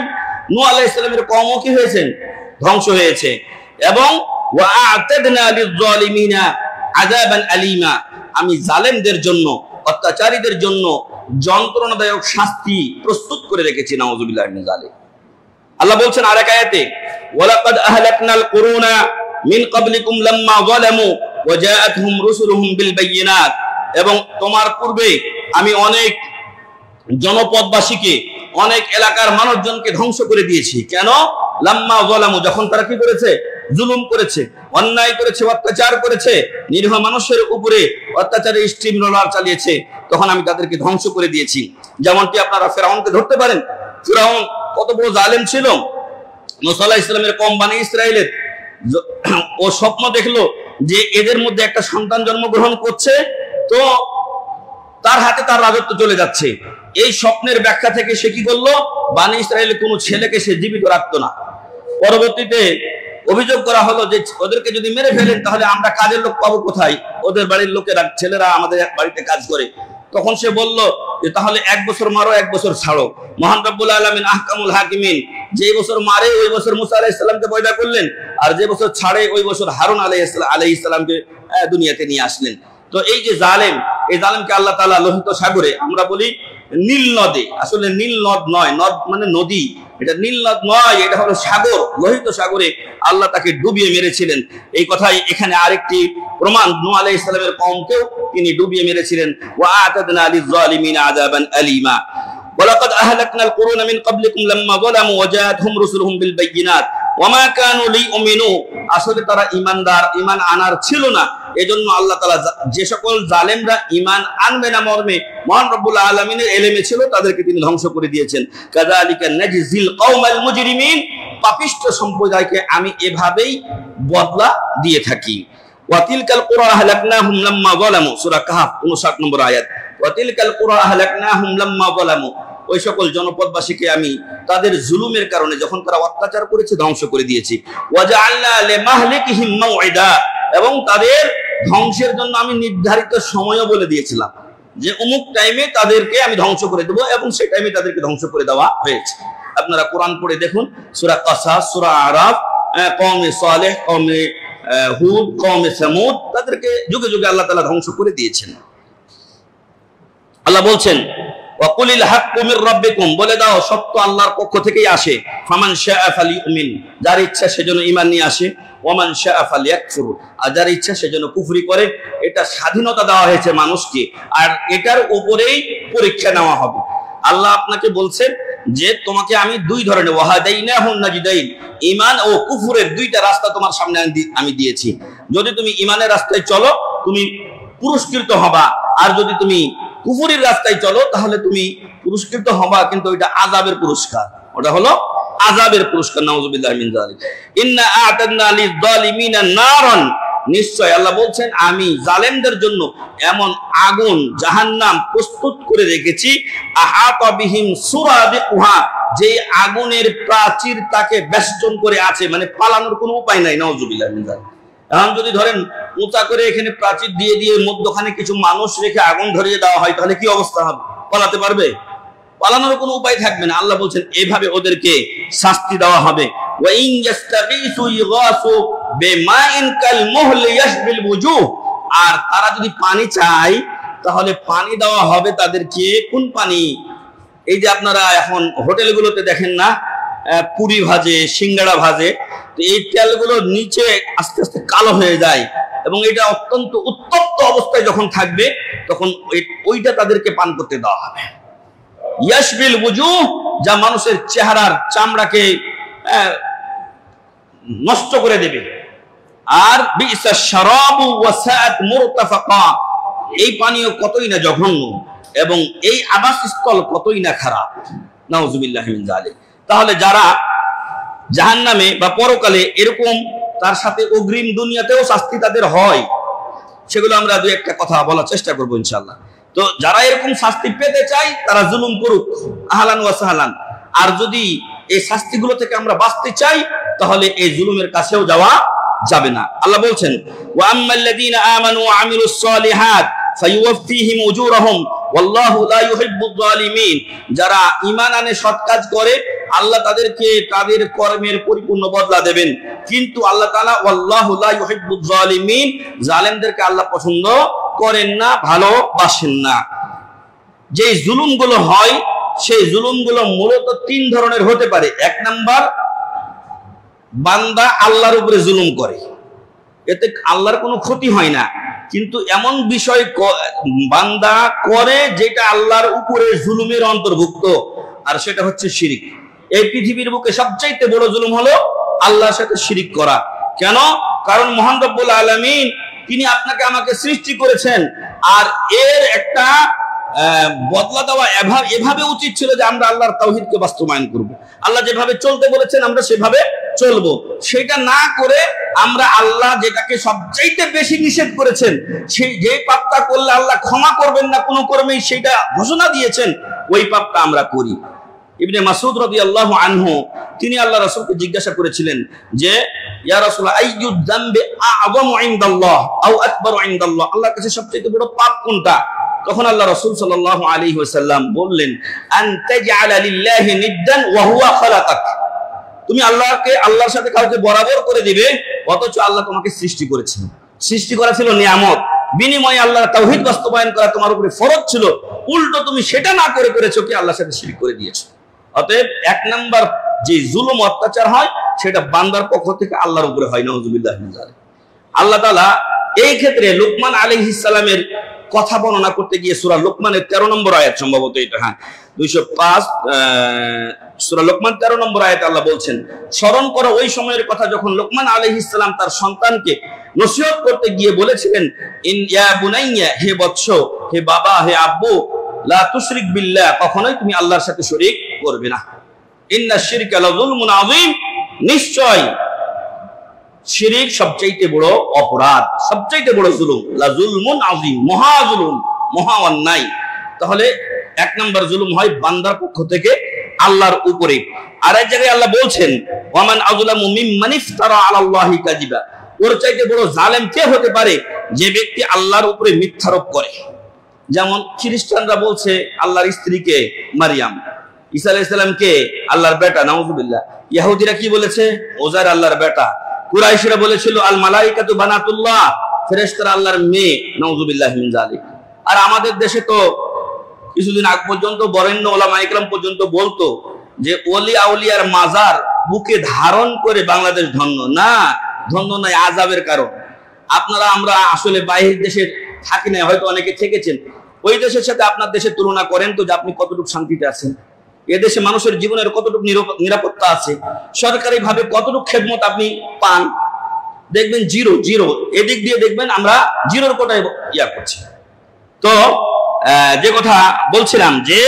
নূহ আলাইহিস সালামের কওমও কি হয়েছে? ধ্বংস হয়েছে। এবং ওয়া আ'তাদনা লিয-যালিমিনা আযাবান আলীমা, আমি জালেমদের জন্য, অত্যাচারীদের জন্য যন্ত্রণাদায়ক শাস্তি প্রস্তুত করে রেখেছি। নাউযুবিল্লাহি মিন যালিক। আল্লাহ বলছেন আরেক আয়াতে, ওয়ালাকাদ আহলাকনাল কুরুনা মিন ক্বাবলিকুম লাম্মা যালামু ওয়া জাআতহুম রুসুলুহুম বিল বায়িনাত। এবং তোমার পূর্বে আমি অনেক জনপদবাসীকে, অনেক এলাকার মানুষজনকে ধ্বংস করে দিয়েছি। কেন? লাম্মা যালামু, যখন তারা কি করেছে? জুলুম করেছে, অন্যায় করেছে, অত্যাচার করেছে, নিরীহ মানুষের উপরে অত্যাচারের স্টিম রোলার চালিয়েছে, তখন আমি তাদেরকে ধ্বংস করে দিয়েছি। যেমনটি আপনারা ফিরআউনকে ধরতে পারেন। ফিরআউন কত বড় জালেম ছিল। মুসা আলাইহিস সালামের কওম বনি ইসরাইলের, ও স্বপ্ন দেখলো যে এদের মধ্যে একটা সন্তান জন্মগ্রহণ করছে, তো তার হাতে তার রাজত্ব চলে যাচ্ছে। এই স্বপ্নের ব্যাখ্যা থেকে সে কি করলো, বনী ইসরায়েলের কোনো ছেলেকে সে জীবিত রাখতো না। পরবর্তীতে অভিযোগ করা হলো যে ওদেরকে যদি মেরে ফেলেন তাহলে আমরা কাজের লোক পাবো কোথায়, ওদের বাড়ির লোকেরা ছেলেরা আমাদের বাড়িতে কাজ করে। তখন সে বলল যে তাহলে 1 বছর মারো 1 বছর ছাড়ো। মহান রব্বুল আলামিন আহকামুল হাকিমিন, যে বছর মারে ওই বছর মুসা আলাইহিস সালামকে পয়দা করলেন, আর যে বছর ছাড়ে ওই বছর হারুন আলাইহিস সালামকে দুনিয়াতে নিয়ে আসলেন। তো এই যে জালেম, এই জালেমকে আল্লাহ তাআলা লোহিত সাগরে, আমরা বলি নীল নদে, আসলে নীল নদ নয়, নদ মানে নদী, এটা নীল নদ নয়, এটা হলো সাগর, লোহিত সাগরে আল্লাহ তাকে ডুবিয়ে মেরেছিলেন। এই কথাই এখানে আরেকটি প্রমাণ, নূহ আলাইহিস সালামের কওমকেও তিনি ডুবিয়ে মেরেছিলেন। ওয়া আতাদনা লিয-যালিমিনা আযাবান আলীমা ওয়ালাকাদ আহলাকনাল কুরুনা মিন ক্বাবলিকুম লাম্মা যালামু ওয়া জাআতহুম রুসুলুহুম বিল বায়িনাত ওয়া মা কানু লিউমিনু, আসলে তারা ঈমান আনার ছিল না। এজন্য আল্লাহ তাআলা যে সকল জালেমরা ঈমান আনবে না মর্মে মহান রব্বুল আলামিনের ইলমে ছিল, তাদেরকে তিনি ধ্বংস করে দিয়েছেন। কাযালিকা নাজজিল কওমাল মুজরিমিন, পাপিষ্ঠ সম্প্রদায়কে আমি এভাবেই বদলা দিয়ে থাকি। ওয়া তিলকাল কুরা আহলাকনাহুম লাম্মা যালামু, সূরা কাহফ 59 নম্বর আয়াত। ওয়া তিলকাল কুরা আহলাকনাহুম লাম্মা যালামু, ওই সকল জনপদবাসীকে আমি তাদের জুলুমের কারণে যখন তারা অত্যাচার করেছে ধ্বংস করে দিয়েছি। ওয়া জাআলনা লিমাহলিকিহিম মাউইদা, এবং তাদের ধ্বংসের জন্য আমি নির্ধারিত সময়ও বলে দিয়েছিলাম যে অমুক টাইমে তাদেরকে আমি ধ্বংস করে দেব, এবং সেই টাইমে তাদেরকে ধ্বংস করে দেওয়া হয়েছে। আপনারা কোরআন পড়ে দেখুন, সূরা কাসাস, সূরা আরাফ, কওমে সালেহ, কওমে হুদ, কওমে সামুদ, তাদেরকে যুগে যুগে আল্লাহ তাআলা ধ্বংস করে দিয়েছেন। আল্লাহ বলছেন ওয়া কুলিল হাক্কু মির রাব্বিকুম, বলে দাও সত্য আল্লাহর পক্ষ থেকেই আসে। ফামান শাআ ফালিউমিন, যার ইচ্ছা সেজন্য ঈমান নিয়ে আসে। ওয়ামান শাআ ফালিয়াকফুর, আর যার ইচ্ছা সেজন্য কুফরি করে। এটা স্বাধীনতা দেওয়া হয়েছে মানুষকে, আর এটার উপরেই পরীক্ষা নেওয়া হবে। আল্লাহ আপনাকে বলছেন যে তোমাকে আমি দুই ধরনের ওয়াহাদাইনাহুন নাজদাইন, ঈমান ও কুফরের দুইটা রাস্তা তোমার সামনে আমি দিয়েছি। যদি তুমি ঈমানের রাস্তায় চলো তুমি পুরস্কৃত হবা, আর যদি তুমি কুফরির রাস্তায় চলো তাহলে তুমি পুরস্কৃত হবা, কিন্তু ওইটা আযাবের পুরস্কার, ওটা হলো আযাবের পুরস্কার। নাউযুবিল্লাহি মিন যালিক। ইন্না আ'তাদনা লিয-যালিমিনা নারান, নিশ্চয় আল্লাহ বলছেন আমি জালেমদের জন্য এমন আগুন জাহান্নাম প্রস্তুত করে রেখেছি। আহাতা বিহিম সুরাদিকুহা, যে আগুনের প্রাচীর তাকে বেষ্টন করে আছে, মানে পালানোর কোনো উপায় নাই। নাউযুবিল্লাহি মিন যালিক। এখন যদি ধরেন উঁচা করে এখানে প্রাচীর দিয়ে দিয়ে মধ্যখানে কিছু মানুষ রেখে আগুন ধরিয়ে দেওয়া হয়, তাহলে কি অবস্থা হবে? পালাতে পারবে? পালানোর কোনো উপায় থাকবে না। আল্লাহ বলছেন এভাবে ওদেরকে শাস্তি দেওয়া হবে। ওয়া ইন ইস্তাগীসু ইগাসু বিমাইন কাল মুহলি ইয়াশবিল ওয়ুজুহ, আর তারা যদি পানি চায় তাহলে পানি দেওয়া হবে তাদেরকে। কোন পানি? এই যে আপনারা এখন হোটেলগুলোতে দেখেন না, পুরি ভাজে, সিঙ্গাড়া ভাজে, তো এই তেলগুলো নিচে আস্তে আস্তে কালো হয়ে যায়, এবং এটা অত্যন্ত উত্তপ্ত অবস্থায় যখন থাকবে তখন ওইটা তাদেরকে পান করতে দেওয়া হবে। ইয়াশবিল ওয়ুজুহ, যা মানুষের চেহারার চামড়াকে নষ্ট করে দেবে। আর বিসাশ শারাবু ওয়া সাআত মুরতাফাকা, এই পানীয় কতই না জঘন্য, এবং এই আবাসস্থল কতই না খারাপ। নাউযুবিল্লাহি মিন যালিক। তাহলে যারা জাহান্নামে বা পরকালে এরকম, তার সাথে অগ্রিম দুনিয়াতেও শাস্তি তাদের হয়, সেগুলো আমরা দুই একটা কথা বলার চেষ্টা করবো ইনশাআল্লাহ। তো যারা এরকম শাস্তি পেতে চায় তারা জুলুম করুক, আহলান ওয়া সাহলান। আর যদি এই শাস্তিগুলো থেকে আমরা বাঁচতে চাই তাহলে এই জুলুমের কাছেও যাওয়া যাবে না। আল্লাহ বলছেন ওয়া আম্মাল্লাযীনা আমানু ওয়া আমিলুস সালিহাত ফায়ুওয়াফফিহিম উজুরাহুম ওয়াল্লাহু লা ইউহিব্বুয যালিমিন, যারা ঈমান আনে সৎ কাজ করে আল্লাহ তাদেরকে তাদের কর্মের পরিপূর্ণ বদলা দেবেন, কিন্তু আল্লাহ তাআলা ওয়াল্লাহু লা ইউহিব্বুয যালিমিন, জালেমদেরকে আল্লাহ পছন্দ করেন না, ভালোবাসেন না। যে জুলুমগুলো হয় সেই জুলুমগুলো মূলত তিন ধরনের হতে পারে। এক নাম্বার, বান্দা আল্লাহর উপরে জুলুম করে, এতে আল্লাহর কোনো ক্ষতি হয় না, কিন্তু এমন বিষয় বান্দা করে যেটা আল্লাহর উপরে জুলুমের অন্তর্ভুক্ত, আর সেটা হচ্ছে শিরিক। এই পৃথিবীর বুকে সবচাইতে বড় জুলুম হলো আল্লাহর সাথে শিরিক করা। কেন? কারণ মহান রব্বুল আলামিন তিনি আপনাকে আমাকে সৃষ্টি করেছেন, আর এর একটা বদলা দেওয়া এভাবে উচিত ছিল যে আমরা আল্লাহর তাওহীদকে বাস্তবায়ন করব। আল্লাহ যেভাবে চলতে বলেছেন আমরা সেভাবে চলবো, সেটা না করে আমরা আল্লাহ যেটাকে সবচাইতে বেশি নিষেধ করেছেন, সেই যে পাপটা করলে আল্লাহ ক্ষমা করবেন না কোনো কর্মেই, সেটা ঘোষণা দিয়েছেন, ওই পাপটা আমরা করি। ইবনে মাসউদ রাদিয়াল্লাহু আনহু তিনি আল্লাহ রাসূলকে জিজ্ঞাসা করেছিলেন যে ইয়া রাসূলুল্লাহ আইয়ু যামবি আ'যামু ইনদাল্লাহ আও আকবারু ইনদাল্লাহ, আল্লাহর কাছে সবচেয়ে বড় পাপ কোনটা? তখন আল্লাহ রাসূল সাল্লাল্লাহু আলাইহি ওয়াসাল্লাম বললেন আন তাজআলা লিল্লাহি নিদ্দান ওয়া হুয়া খালাকাক, তুমি আল্লাহকে আল্লাহর সাথে কাউকে বরাবর করে দিবে অথচ আল্লাহ তোমাকে সৃষ্টি করেছেন। সৃষ্টি করা ছিল নিয়ামত, বিনিময়ে আল্লাহর তাওহীদ বাস্তবায়ন করা তোমার উপরে ফরজ ছিল, উল্টো তুমি সেটা না করে করেছো কি আল্লাহর সাথে শিরক করে দিয়েছো। অতএব এক নাম্বার যে জুলুম অত্যাচার হয় সেটা বান্দার পক্ষ থেকে আল্লাহর উপরে হয়, নাউযুবিল্লাহি মিন যালিক। আল্লাহ তাআলা এই ক্ষেত্রে লোকমান আলাইহিস সালামের কথা বর্ণনা করতে গিয়ে সূরা লোকমানের 13 নম্বর আয়াত, সম্ভবত এটা 205 সূরা লোকমান 13 নম্বর আয়াতে আল্লাহ বলছেন, স্মরণ করো ওই সময়ের কথা যখন লোকমান আলাইহিস সালাম তার সন্তানকে নসিহত করতে গিয়ে বলেছিলেন ইন ইয়া বুনাইয়া, হে বৎস, হে বাবা, হে আব্বু, লা তুশরিক বিল্লাহ, কখনোই তুমি আল্লাহর সাথে শরীক করবে না। ইন্নাশ শিরকা লাযুলমুন আযীম, নিশ্চয় শিরক সবচেয়ে বড় অপরাধ, সবচেয়ে বড় জুলুম। লাযুলমুন আযীম, মহা জুলুম, মহা অন্যায়। তাহলে এক নাম্বার জুলুম হয় বান্দার পক্ষ থেকে আল্লাহর উপরে। আর এক জায়গায় আল্লাহ বলছেন ওয়ামান আযলামু মিম্মান ইফতারা আলাল্লাহি কাযিবা, ওর চাইতে বড় জালেম কে হতে পারে যে ব্যক্তি আল্লাহর উপরে মিথ্যারোপ করে। যেমন খ্রিস্টানরা বলছে আল্লাহর স্ত্রীকে মারিয়াম, ঈসা আলাইহিস সালামকে আল্লাহর বেটা, নাউযুবিল্লাহ। ইহুদিরা কি বলেছে? ওজার আল্লাহর বেটা। কুরাইশরা বলেছিল আল মালাইকাতু বানাতুল্লাহ, ফেরেশতারা আল্লাহর মেয়ে, নাউযুবিল্লাহি মিন যালিক। আর আমাদের দেশে তো কিছুদিন আগ পর্যন্ত বরেণ্য ওলামা ইকরাম পর্যন্ত বলতো যে ওলি আউলিয়ার মাজার বুকে ধারণ করে বাংলাদেশ ধন্য না, ধন্য নয়, আযাবের কারণ। আপনারা আমরা আসলে বাইরের দেশে থাকি না, হয়তো অনেকে থেকেছেন, ওই দেশের সাথে আপনার দেশের তুলনা করেন তো যে আপনি কতটুকু শান্তিতে আছেন, এদেশে মানুষের জীবনের কতটুকু নিরাপত্তা আছে, সরকারি ভাবে কতটুকু খেদমত আপনি পান, দেখবেন জিরো জিরো। এদিক দিয়ে দেখবেন আমরা জিরোর কোটায় ইয়া করছি। তো যে কথা বলছিলাম যে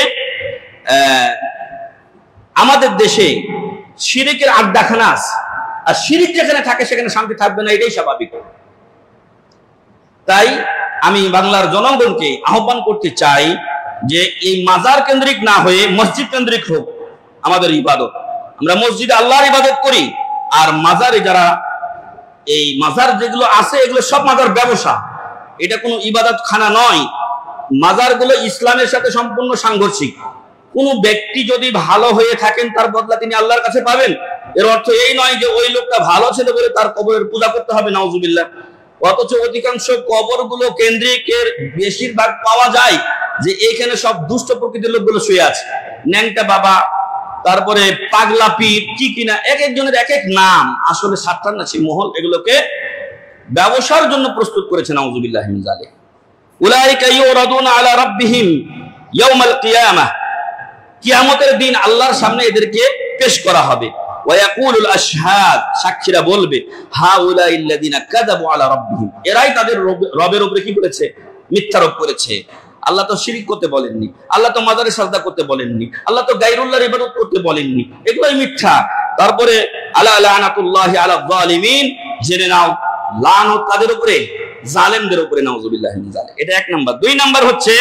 আমাদের দেশে শিরকের আড্ডাখানা আছে, আর শিরক যেখানে থাকে সেখানে শান্তি থাকবে না, এটাই স্বাভাবিক। তাই আমি বাংলার জনগণকে আহ্বান করতে চাই যে এই মাজার কেন্দ্রিক না হয়ে মসজিদ কেন্দ্রিক হোক আমাদের ইবাদত। আমরা মসজিদে আল্লাহর ইবাদত করি, আর মাজারে যারা এই মাজার যেগুলো আছে এগুলো সব মাজার ব্যবসা, এটা কোনো ইবাদত খানা নয়। মাজারগুলো ইসলামের সাথে সম্পূর্ণ সাংঘর্ষিক। কোন ব্যক্তি যদি ভালো হয়ে থাকেন তার বদলা তিনি আল্লাহর কাছে পাবেন, এর অর্থ এই নয় যে ওই লোকটা ভালো ছিল বলে তার কবরের পূজা করতে হবে, নাউযুবিল্লাহ। অথচ অধিকাংশ কবরগুলো কেন্দ্রিকের বেশিরভাগ পাওয়া যায় যে এখানে সব দুষ্ট প্রকৃতির লোকগুলো শুয়ে আছে, ন্যাংটা বাবা, তারপরে পাগলা পীর, কি কিনা, এক একজনের এক এক নাম, আসলে সাত্রান্নাসী মহল এগুলোকে ব্যবসার জন্য প্রস্তুত করেছে, নাউযুবিল্লাহি মিন যালিক। উলাইকা ইউরাদুনা আলা রাব্বিহিম ইয়াউমাল কিয়ামাহ, কিয়ামতের দিন আল্লাহর সামনে এদেরকে পেশ করা হবে। ওয়া ইয়াকুলুল আশহাদ, সাক্ষীরা বলবে হাউলাইল্লাযিনা কাযাবু আলা রাব্বিহিম, এরাই তাদের রবের উপরে কি করেছে? মিথ্যারোপ করেছে। আল্লাহ তো শিরক করতে বলেননি, আল্লাহ তো মাজারে সাজদা করতে বলেননি, আল্লাহ তো গায়রুল্লাহর ইবাদত করতে বলেননি, এগুলোই মিথ্যা। তারপরে আলা লানাতুল্লাহি আলা যালিমিন, জেনে নাও লানত তাদের উপরে, জালেমদের উপরে, নাউযুবিল্লাহি মিন যালিক। এটা এক নাম্বার। দুই নাম্বার হচ্ছে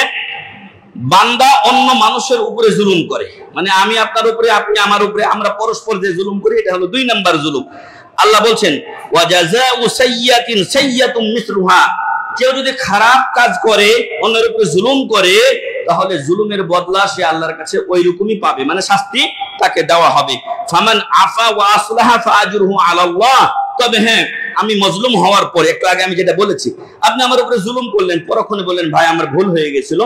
বান্দা অন্য মানুষের উপরে জুলুম করে, মানে আমি আপনার উপরে, আপনি আমার উপরে, আমরা পরস্পর যে জুলুম করি, এটা হলো দুই নাম্বার জুলুম। আল্লাহ বলছেন ওয়া জাযাউ সাইয়্যাতিন সাইয়্যাতুম মিসলুহা, কেউ যদি খারাপ কাজ করে, অন্যের উপরে জুলুম করে, তাহলে জুলুমের বদলা সে আল্লাহর কাছে ওই রকমই পাবে, মানে শাস্তি তাকে দেওয়া হবে। ফামান আফা ওয়া আসলাহা ফাআজরুহু আলাল্লাহ, তবে হ্যাঁ, আমি মজলুম হওয়ার পরে, একটু আগে আমি যেটা বলেছি, আপনি আমার উপরে জুলুম করলেন, পরক্ষণে বললেন ভাই আমার ভুল হয়ে গেছিল,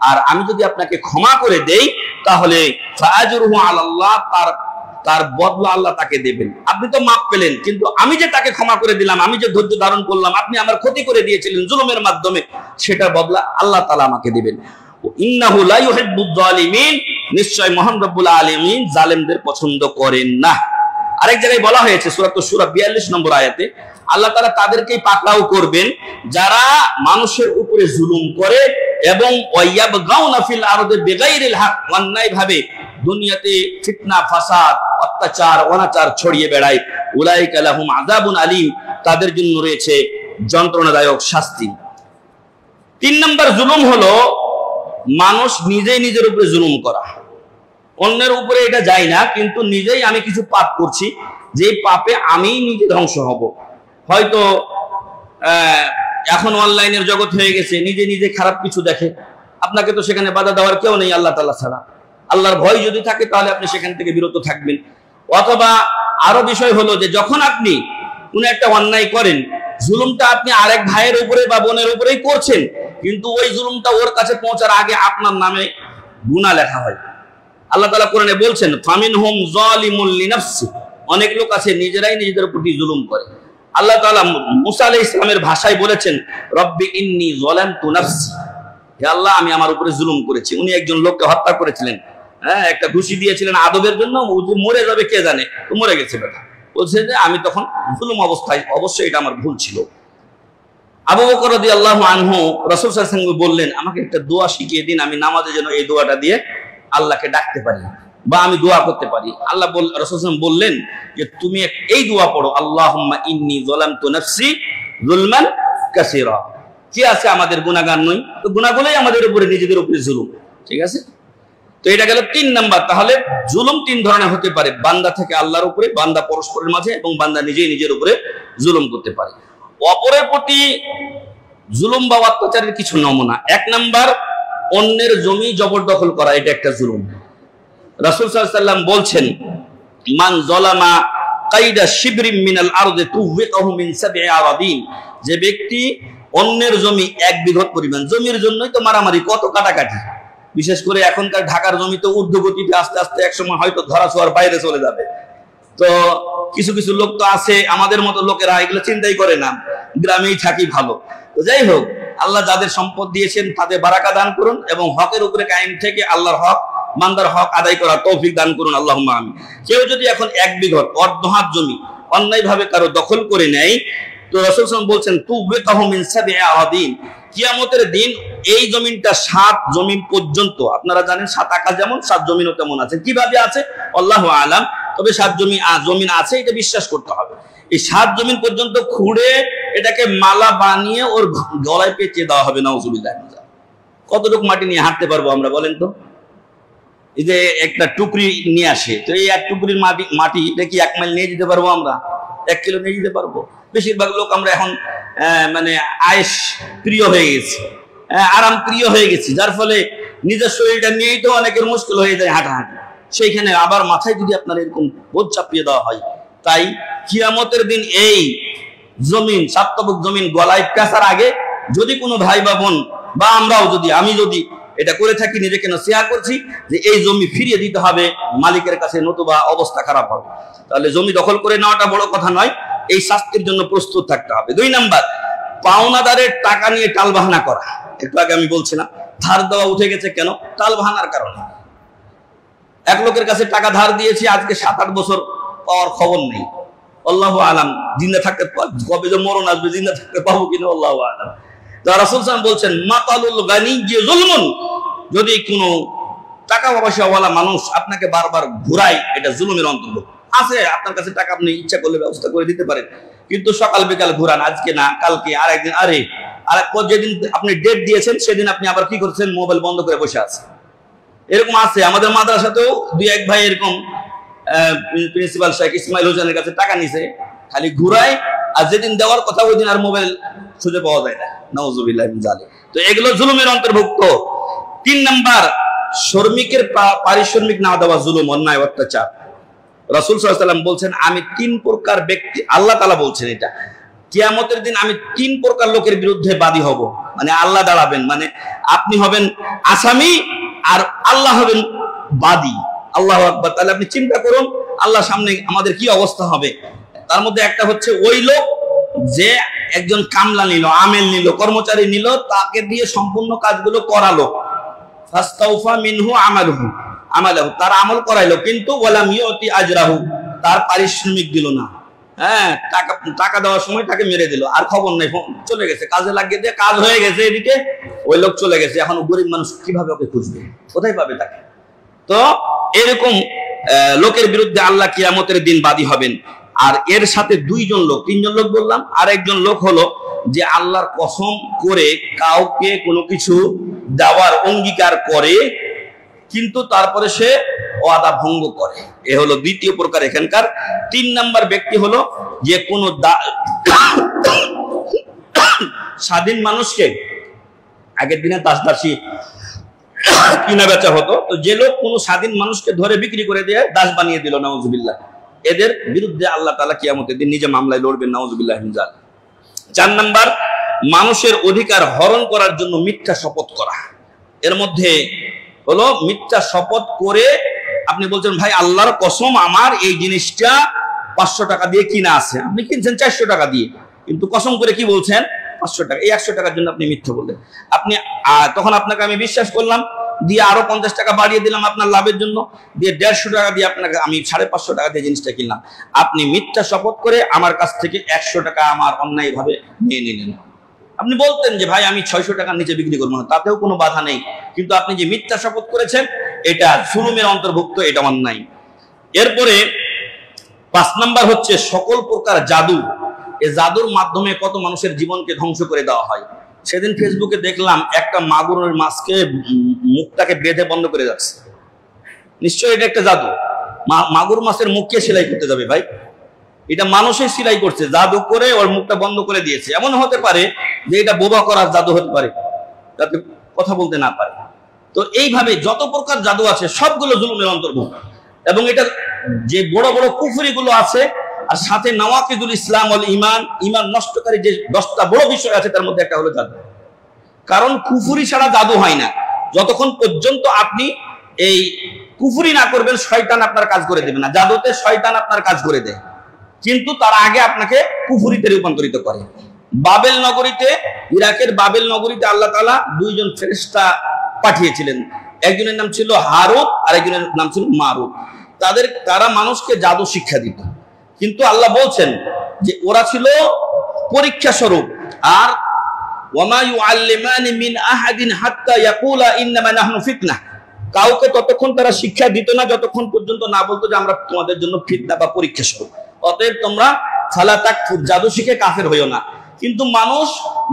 আর আমি যদি আপনাকে ক্ষমা করে দেই তাহলে ফাআজরুহু আলাল্লাহ, তার বদলা আল্লাহ তাকে দেবেন। আপনি তো মাপ পেলেন, কিন্তু আমি যে তাকে ক্ষমা করে দিলাম, আমি যে ধৈর্য ধারণ করলাম, আপনি আমার ক্ষতি করে দিয়েছিলেন জুলুমের মাধ্যমে, সেটার বদলা আল্লাহ তাআলা আমাকে দেবেন। ইন্নাহু লা ইউহিব্বুয যালিমিন, নিশ্চয় মহান রব্বুল আলামিন জালেমদের পছন্দ করেন না। আরেক জায়গায় বলা হয়েছে সূরাতুশ শূরা 42 নম্বর আয়াতে, আল্লাহ তাআলা তাদেরকেই পাকড়াও করবেন যারা মানুষের উপরে জুলুম করে এবং ওয়ায়াবগাউনা ফিল আরদি বিগাইরিল হক, অন্যায় ভাবে দুনিয়াতে ফিতনা, ফাসাদ, অত্যাচার, অনাচার ছড়িয়ে বেড়ায়। উলাইকা লাহুম আযাবুন আলীম, তাদের জন্য রয়েছে যন্ত্রণাদায়ক শাস্তি। 3 নম্বর জুলুম হলো মানুষ নিজেই নিজের উপরে জুলুম করা। অন্যের উপরে এটা যায় না, কিন্তু নিজেই আমি কিছু পাপ করছি, যে পাপে আমি নিজে ধ্বংস হব। হয়তো এখন অনলাইনের জগৎ হয়ে গেছে, নিজে নিজে খারাপ কিছু দেখে, আপনাকে তো সেখানে বাধা দেওয়ার কেউ নেই আল্লাহ তাআলা ছাড়া। আল্লাহর ভয় যদি থাকে তাহলে আপনি সেখান থেকে বিরত থাকবেন। অথবা আরো বিষয় হলো যে যখন আপনি কোন একটা অন্যায় করেন, জুলুমটা আপনি আরেক ভাইয়ের উপরে বা বোনের উপরেই করছেন, কিন্তু ওই জুলুমটা ওর কাছে পৌঁছার আগে আপনার নামে গুনাহ লেখা হয়। আল্লাহ তাআলা কোরআনে বলছেন ফামিনহুম যালিমুল লিনাফসি, অনেক লোক আছে নিজেরাই নিজেদের উপর জুলুম করে। আল্লাহ তাআলা মুসা আলাইহিস সালামের ভাষায় বলেছেন রব্বি ইন্নী যালামতু নাফসি, হে আল্লাহ আমি আমার উপরে জুলুম করেছি। উনি একজন লোককে হত্যা করেছিলেন, হ্যাঁ, একটা ঘুষি দিয়েছিলেন আদবের জন্য, মরে যাবে কে জানে, তো মরে গেছে বেটা। বলছে যে আমি তখন জুলুম অবস্থায়, অবশ্যই এটা আমার ভুল ছিল। আবু বকর রাদিয়াল্লাহু আনহু রাসূল সাল্লাল্লাহু আলাইহি ওয়াসাল্লাম বললেন আমাকে একটা দোয়া শিখিয়ে দিন, আমি নামাজে যেন এই দোয়াটা দিয়ে আল্লাহকে ডাকতে পারি বা আমি দোয়া করতে পারি। রাসূল সাল্লাল্লাহু আলাইহি ওয়াসাল্লাম বললেন যে তুমি এই দোয়া পড়ো, আল্লাহুম্মা ইন্নী যালামতু নাফসি যুলমান কাসীরা। কি আছে আমাদের গুনাহগার নই, তো গুনাহগুলোই আমাদের উপরে, নিজেদের উপরে জুলুম। ঠিক আছে, তো এটা গেল 3 নাম্বার। তাহলে জুলুম 3 ধরনের হতে পারে, বান্দা থেকে আল্লাহর উপরে, বান্দা পরস্পরের মাঝে, এবং বান্দা নিজেই নিজের উপরে জুলুম করতে পারে। অপরের প্রতি জুলুম বা অত্যাচারের কিছু নমুনা। 1 নাম্বার, অন্যের জমি জবরদখল করা, এটা একটা জুলুম। রাসূল সাল্লাল্লাহু আলাইহি ওয়াসাল্লাম বলছেন মান যালামা কাইদা শিবরিম মিনাল আরদি তুযিকাহু মিন 7 আরাদিন, যে ব্যক্তি অন্যের জমি 1 বিঘত পরিমাণ, জমির জন্যই তো মারামারি, কত কাটাকাটি। বিশেষ করে এখনকার ঢাকার জমি তো ঊর্ধ্বগতিতে আস্তে আস্তে একসময় হয়তো ধরাছোঁয়ার বাইরে চলে যাবে। তো কিছু কিছু লোক তো আছে আমাদের মতো লোকেরা, এগুলো চিন্তাই করে না, গ্রামেই থাকি ভালো। তো যাই হোক, আল্লাহ যাদের সম্পদ দিয়েছেন তাদের বারাকা দান করুন, এবং হকের উপরে কায়েম থেকে আল্লাহর হক, বান্দার হক আদায় করার তৌফিক দান করুন, আল্লাহুম্মা আমিন। কেউ যদি এখন 1 বিঘত অর্ধ হাত জমি অন্যায়ভাবে কারো দখল করে নেয়, তো রাসূল সাল্লাল্লাহু আলাইহি ওয়াসাল্লাম বলছেন তুযিকাহু মিন 7 আরাদিন, কিয়ামতের দিন এই জমিনটা 7 জমিন পর্যন্ত, আপনারা জানেন 7 আকাশ যেমন 7 জমিনও তেমন আছে। কিভাবে আছে আল্লাহু আলাম, তবে 7 জমিন আছে এটা বিশ্বাস করতে হবে। এই 7 জমিন পর্যন্ত খুঁড়ে এটাকে মালা বানিয়ে ওর গলায় পেঁচিয়ে দেওয়া হবে, নাউজুবিল্লাহ। কতটুকু মাটি নিয়ে হাঁটতে পারবো আমরা বলেন তো? এই যে একটা টুকরি নিয়ে আসে, তো এই 1 টুকরির মাটি এটা কি 1 মাইল নিয়ে যেতে পারবো আমরা? 1 কিলো নিয়ে যেতে পারবো? বেশিরভাগ লোক আমরা এখন মানে আয়েশ প্রিয় হয়ে গেছি, আরাম প্রিয় হয়ে গেছি, যার ফলে নিজের শরীরটা নিয়েই তো অনেকের মুশকিল হয়ে যায় হাঁটাহাঁটি। সেইখানে আবার মাথায় যদি আপনার এরকম বোঝ চাপিয়ে দেওয়া হয়, তাই কিয়ামতের দিন এই জমিন, সাতবক জমিন গলায় পেঁচার আগে যদি কোনো ভাই বা বোন বা আমরাও যদি, আমি যদি এটা করে থাকি, নিজেকে নসিহত করছি যে এই জমি ফিরিয়ে দিতে হবে মালিকের কাছে, নতুবা অবস্থা খারাপ হবে। তাহলে জমি দখল করে নেওয়াটা বড় কথা নয়, এই শাস্তির জন্য প্রস্তুত থাকতে হবে। 2 নাম্বার, পাওনাদারের টাকা নিয়ে টালবাহানা করা। একটু আগে আমি বলছিলাম ধার দেওয়া উঠে গেছে কেন? টালবাহানার কারণে। এক লোকের কাছে টাকা ধার দিয়েছি, আজকে 7-8 বছর পাওয়ার খবর নেই, আল্লাহু আলাম। জিন্দা থাকতে কবে যে মরণ আসবে, জিন্দা থাকতে পাবো কিনা আল্লাহু আলাম। তো রাসূল সাল্লাল্লাহু আলাইহি ওয়াসাল্লাম বলছেন মাতালুল গানি যুলমুন, যদি কোনো টাকা পয়সাওয়ালা মানুষ আপনাকে বারবার ঘুরায়, এটা জুলুমের অন্তর্ভুক্ত। আছে আপনার কাছে টাকা, আপনি ইচ্ছা করলে ব্যবস্থা করে দিতে পারেন, কিন্তু সকাল বিকাল ঘুরান, আজকে না কালকে, আরেকদিন, আরেকপর যেদিন আপনি ডেট দিয়েছেন সেদিন আপনি আবার কি করছেন, মোবাইল বন্ধ করে বসে আছেন। এরকম আছে আমাদের মাদ্রাসাতেও 2-1 ভাই এরকম প্রিন্সিপাল শেখ ইসমাইল হোসেনের কাছে টাকা নিছে, খালি ঘুরায়, আর যেদিন দেওয়ার কথা ওই দিন আর মোবাইল খুঁজে পাওয়া যায় না, নাউজুবিল্লাহ মিন যালিক। তো এগুলো জুলুমের অন্তর্ভুক্ত। 3 নাম্বার, শ্রমিকের পারিশ্রমিক না দেওয়া জুলুম, অন্যায়, অত্যাচার। রাসূল সাল্লাল্লাহু আলাইহি ওয়াসাল্লাম বলছেন আমি 3 প্রকার ব্যক্তি, আল্লাহ তাআলা বলছেন এটা, কিয়ামতের দিন আমি 3 প্রকার লোকের বিরুদ্ধে বাদী হব, মানে আল্লাহ দাঁড়াবেন, মানে আপনি হবেন আসামি আর আল্লাহ হবেন বাদী। আল্লাহু আকবার। তাহলে আপনি চিন্তা করুন আল্লাহর সামনে আমাদের কি অবস্থা হবে। তার মধ্যে একটা হচ্ছে ওই লোক যে একজন কামলা নিল, আমেল নিল, কর্মচারী নিল, তাকে দিয়ে সম্পূর্ণ কাজগুলো করালো, ফাস্তাউফা মিনহু আমালুহু, তার আমল করাইলো, কিন্তু ওয়ালাম ইউতি আজরাহু, তার পারিশ্রমিক দিল না। হ্যাঁ, টাকা দেওয়ার সময় তাকে মেরে দিল, আর খবর নেই, চলে গেছে, কাজে লাগিয়ে দিয়ে কাজ হয়ে গেছে, এদিকে ওই লোক চলে গেছে। এখন গরিব মানুষ কিভাবে ওকে খুঁজবে, কোথায় পাবে তাকে? তো এরকম লোকের বিরুদ্ধে আল্লাহ কিয়ামতের দিন বাদী হবেন। আর এর সাথে দুইজন লোক, তিনজন লোক বললাম, আর একজন লোক হলো যে আল্লাহর কসম করে কাউকে কোনো কিছু দেওয়ার অঙ্গীকার করে কিন্তু তারপরে সে ওয়াদা ভঙ্গ করে। এ হলো দ্বিতীয় প্রকার এখানকার। 3 নাম্বার ব্যক্তি হলো যে কোনো স্বাধীন মানুষকে, আগের দিনে দাসদাসী কিনা বেচা হতো, তো যে লোক কোনো স্বাধীন মানুষকে ধরে বিক্রি করে দিয়ে দাস বানিয়ে দিল, নাউজুবিল্লাহ, এদের বিরুদ্ধে আল্লাহ তাআলা কিয়ামতের দিন নিজে মামলায় লড়বেন, নাউজুবিল্লাহ মিন যালিক। 4 নাম্বার, মানুষের অধিকার হরণ করার জন্য মিথ্যা শপথ করা। এর মধ্যে হলো মিথ্যা শপথ করে আপনি বলছেন ভাই আল্লাহর কসম আমার এই জিনিসটা 500 টাকা দিয়ে কিনা আছে, আপনি কিনছেন 400 টাকা দিয়ে, কিন্তু কসম করে কি বলছেন 500 টাকা। এই 100 টাকার জন্য আপনি মিথ্যা বললেন। আপনি তখন আপনাকে আমি বিশ্বাস করলাম, দিয়ে আরো 50 টাকা বাড়িয়ে দিলাম আপনার লাভের জন্য, দিয়ে 150 টাকা দিয়ে আপনাকে আমি 550 টাকা দিয়ে জিনিসটা কিনলাম। আপনি মিথ্যা শপথ করে আমার কাছ থেকে 100 টাকা আমার অন্যায় ভাবে নিয়ে নিলেন। আপনি বলতেন যে ভাই আমি 600 টাকার নিচে বিক্রি করবো না, তাতেও কোনো বাধা নেই, কিন্তু আপনি যে মিথ্যা শপথ করেছেন এটা জুলুমের অন্তর্ভুক্ত, এটা অন্যায়। এরপরে 5 নাম্বার হচ্ছে সকল প্রকার জাদু। এই জাদুর মাধ্যমে কত মানুষের জীবনকে ধ্বংস করে দেওয়া হয়। সেদিন ফেসবুকে দেখলাম একটা মাগুরের মাছকে মুখটাকে বেঁধে বন্ধ করে যাচ্ছে। নিশ্চয়ই এটা একটা জাদু। মাগুর মাছের মুখকে সেলাই করতে যাবে ভাই? এটা মানুষই সেলাই করছে, জাদু করে ওর মুখটা বন্ধ করে দিয়েছে। এমন হতে পারে যে এটা বোবা করার জাদু হতে পারে, যাতে কথা বলতে না পারে। তো এইভাবে যত প্রকার জাদু আছে সবগুলো জুলুমের অন্তর্ভুক্ত। এবং এটা যে বড় বড় কুফরি গুলো আছে, আর সাথে নওয়াকিদুল ইসলাম ওয়াল ঈমান, ঈমান নষ্টকারী যে 10টা বড় বিষয় আছে তার মধ্যে একটা হলো জাদু। কারণ কুফরি ছাড়া জাদু হয় না। যতক্ষণ পর্যন্ত আপনি এই কুফরি না করবেন শয়তান আপনার কাজ করে দেবে না। জাদুতে শয়তান আপনার কাজ করে দেয়, কিন্তু তার আগে আপনাকে কুফরিতে রূপান্তরিত করে। বাবেল নগরীতে, ইরাকের বাবেল নগরীতে আল্লাহ তাআলা 2 জন ফেরেশতা পাঠিয়েছিলেন। একজনের নাম ছিল হারুত আর একজনের নাম ছিল মারুত। তারা মানুষকে জাদু শিক্ষা দিত, কিন্তু আল্লাহ বলছেন যে ওরা ছিল পরীক্ষা স্বরূপ। আর ওয়ামা ইউআল্লিমানি মিন আহাদিন হাত্তা ইয়াকুলা ইন্নামা নাহনু ফিতনাহ, কাউকে ততক্ষণ তারা শিক্ষা দিত না যতক্ষণ পর্যন্ত না বলতো যে আমরা তোমাদের জন্য ফিতনা বা পরীক্ষা স্বরূপ, অতএব তোমরা ফালা তাকফুর, জাদু শিখে কাফের হইও না। কিন্তু মানুষ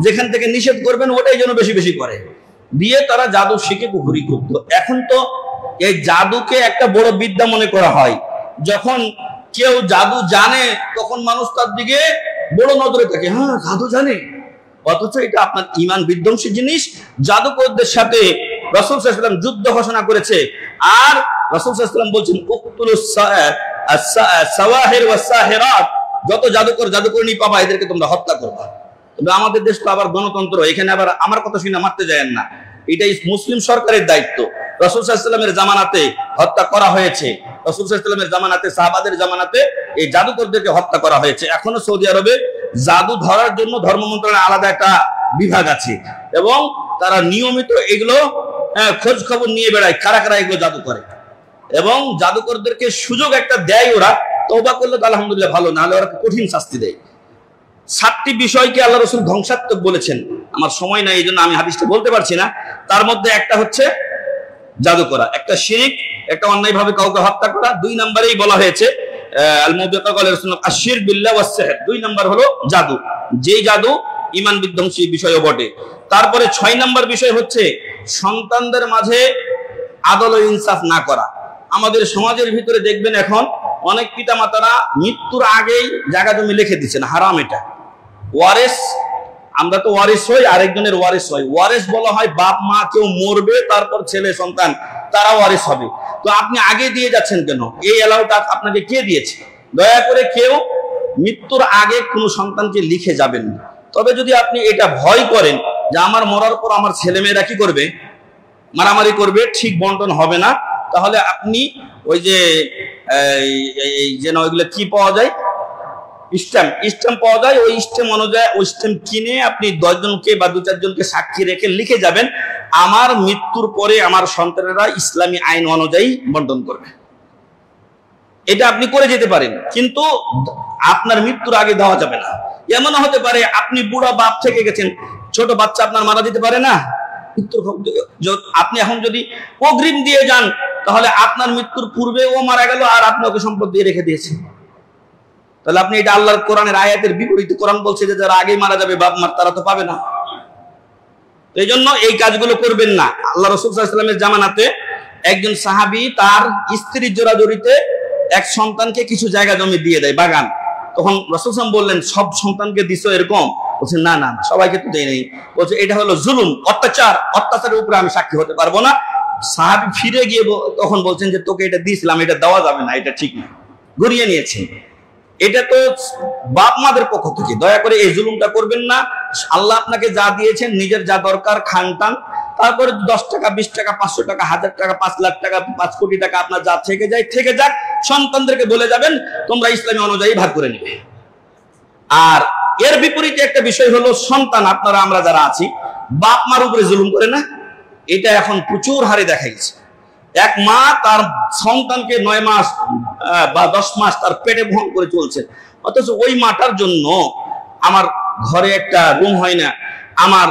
যেখান থেকে নিষেধ করবেন ওটাই যেন বেশি বেশি করে, দিয়ে তারা জাদু শিখে কুফরি করত। এখন তো এই জাদুকে একটা বড় বিদ্যা মনে করা হয়। যখন কেউ জাদু জানে তখন মানুষ তার দিকে বড় নজরে থাকে, হ্যাঁ জাদু জানে, অথচ এটা আপনার ঈমান বিধ্বংসী জিনিস। জাদুকরদের সাথে রাসূল সাল্লাল্লাহু আলাইহি ওয়াসাল্লাম যুদ্ধ ঘোষণা করেছে, আর রাসূল সাল্লাল্লাহু আলাইহি ওয়াসাল্লাম বলছেন উকতুলুস সাওয়াহির ওয়াস সাহিরাত, যত জাদুকরনি পাবা এদেরকে তোমরা হত্যা করবা। তবে আমাদের দেশ তো আবার গণতন্ত্র, এখানে আবার আমার কথা শুনে মারতে যায়েন না, এটাই মুসলিম সরকারের দায়িত্ব। রাসূল সাল্লাল্লাহু আলাইহি ওয়াসাল্লামের জামানাতে হত্যা করা হয়েছে, রাসূল সাল্লাল্লাহু আলাইহি ওয়াসাল্লামের জামানাতে, সাহাবাদের জামানাতে এই জাদুকরদেরকে হত্যা করা হয়েছে। এখনো সৌদি আরবে জাদু ধরার জন্য ধর্ম মন্ত্রণালয়ের আলাদা একটা বিভাগ আছে, এবং তারা নিয়মিত এগুলো খোঁজ খবর নিয়ে বেড়ায় কারা কারা এগুলো জাদু করে, এবং জাদুকরদেরকে সুযোগ একটা দেয়। ওরা তওবা করলে তো আলহামদুলিল্লাহ ভালো, না হলে ওরা কঠিন শাস্তি দেয়। 7টি বিষয়কে আল্লাহ রাসূল ধ্বংসাত্মক বলেছেন। আমার সময় নাই, এই জন্য আমি হাদিসটা বলতে পারছি না। তার মধ্যে একটা হচ্ছে জাদু করা, একটা শিরক, একটা অন্যায়ভাবে কাউকে হত্যা করা। 2 নম্বরেই বলা হয়েছে আল মুবিকা ক্বালা রাসূলুল্লাহ আশির বিল্লাহ ওয়াস সিহর, 2 নম্বর হলো জাদু, যেই জাদু ঈমান বিধ্বংসী বিষয়ও বটে। তারপরে 6 নম্বর বিষয় হচ্ছে সন্তানদের মাঝে আদল ও ইনসাফ না করা। আমাদের সমাজের ভিতরে দেখবেন এখন অনেক পিতামাতারা মৃত্যুর আগেই জায়গা জমি লিখে দিচ্ছেন, হারাম এটা। ওয়ারিস, আমরা তো ওয়ারিস হই, আরেকজনের ওয়ারিস হয়। ওয়ারিস বলা হয় বাপ মা কেউ মরবে তারপর ছেলে সন্তান তারা ওয়ারিস হবে। তো আপনি আগে দিয়ে যাচ্ছেন কেন? এই এলাওটা আপনাকে কে দিয়েছে? দয়া করে কেউ মৃত্যুর আগে কোনো সন্তানকে লিখে যাবেন না। তবে যদি আপনি এটা ভয় করেন যে আমার মরার পর আমার ছেলেমেয়েরা কি করবে, মারামারি করবে, ঠিক বন্টন হবে না, তাহলে আপনি ওই যে ওইগুলো কি পাওয়া যায়, স্ট্যাম্প পাওয়া যায়, ওই স্ট্যাম্প অনুযায়ী ওই স্ট্যাম্প কিনে আপনি 10 জনকে বা 2-4 জনকে সাক্ষী রেখে লিখে যাবেন আমার মৃত্যুর পরে আমার সন্তানেরা ইসলামী আইন অনুযায়ী বন্টন করবে। এটা আপনি করে যেতে পারেন, কিন্তু আপনার মৃত্যুর আগে দেওয়া যাবে না। এমন হতে পারে আপনি বুড়া বাপ থেকে গেছেন, ছোট বাচ্চা আপনার মারা যেতে পারে না, আপনি এখন যদি অগ্রিম দিয়ে যান তাহলে আপনার মৃত্যুর পূর্বে ও মারা গেল আর আপনি ওকে সম্পদ দিয়ে রেখে দিয়েছেন। তাহলে আপনি এটা আল্লাহর কোরআনের আয়াতের বিপরীতে কোরআন বলছে যে যারা আগেই মারা যাবে বাপ মার, তারা তো পাবে না। এই জন্য এই কাজগুলো করবেন না। আল্লাহ রাসূল সাল্লাল্লাহু আলাইহি ওয়াসাল্লামের জামানাতে একজন সাহাবী তার স্ত্রীর জোরাজোরিতে এক সন্তানকে কিছু জায়গা জমি দিয়ে দেয়, বাগান। তখন রাসূল সাল্লাল্লাহু আলাইহি ওয়াসাল্লাম বললেন, সব সন্তানকে দিছো এরকম? বলছে না না, সবাইকে তো দেই নাই। বলছে এটা হলো জুলুম, অত্যাচার, অত্যাচারের উপরে আমি সাক্ষী হতে পারবো না। সাহাবী ফিরে গিয়ে তখন বলছেন যে তোকে এটা দিয়েছিলাম, এটা দেওয়া যাবে না, এটা ঠিক না, ঘুরিয়ে নিয়েছেন। এটা তো বাপ মাদের পক্ষ থেকে, দয়া করে এই জুলুমটা করবেন না। আল্লাহ আপনাকে যা দিয়েছেন নিজের যা দরকার খান টান, তারপরে 10 টাকা 20 টাকা 500 টাকা 1000 টাকা 5 লাখ টাকা 5 কোটি টাকা আপনার যা থেকে যায় থেকে যাক, সন্তানদেরকে বলে যাবেন তোমরা ইসলামী অনুযায়ী ভাগ করে নেবে। আর এর বিপরীতে একটা বিষয় হলো সন্তান, আপনারা আমরা যারা আছি বাপ মার উপরে জুলুম করে না, এটা এখন প্রচুর হারে দেখা গেছে। এক মা তার সন্তানকে 9 মাস বা 10 মাস তার পেটে বহন করে চলছে, অথচ ওই মাটার জন্য আমার ঘরে একটা রুম হয় না, আমার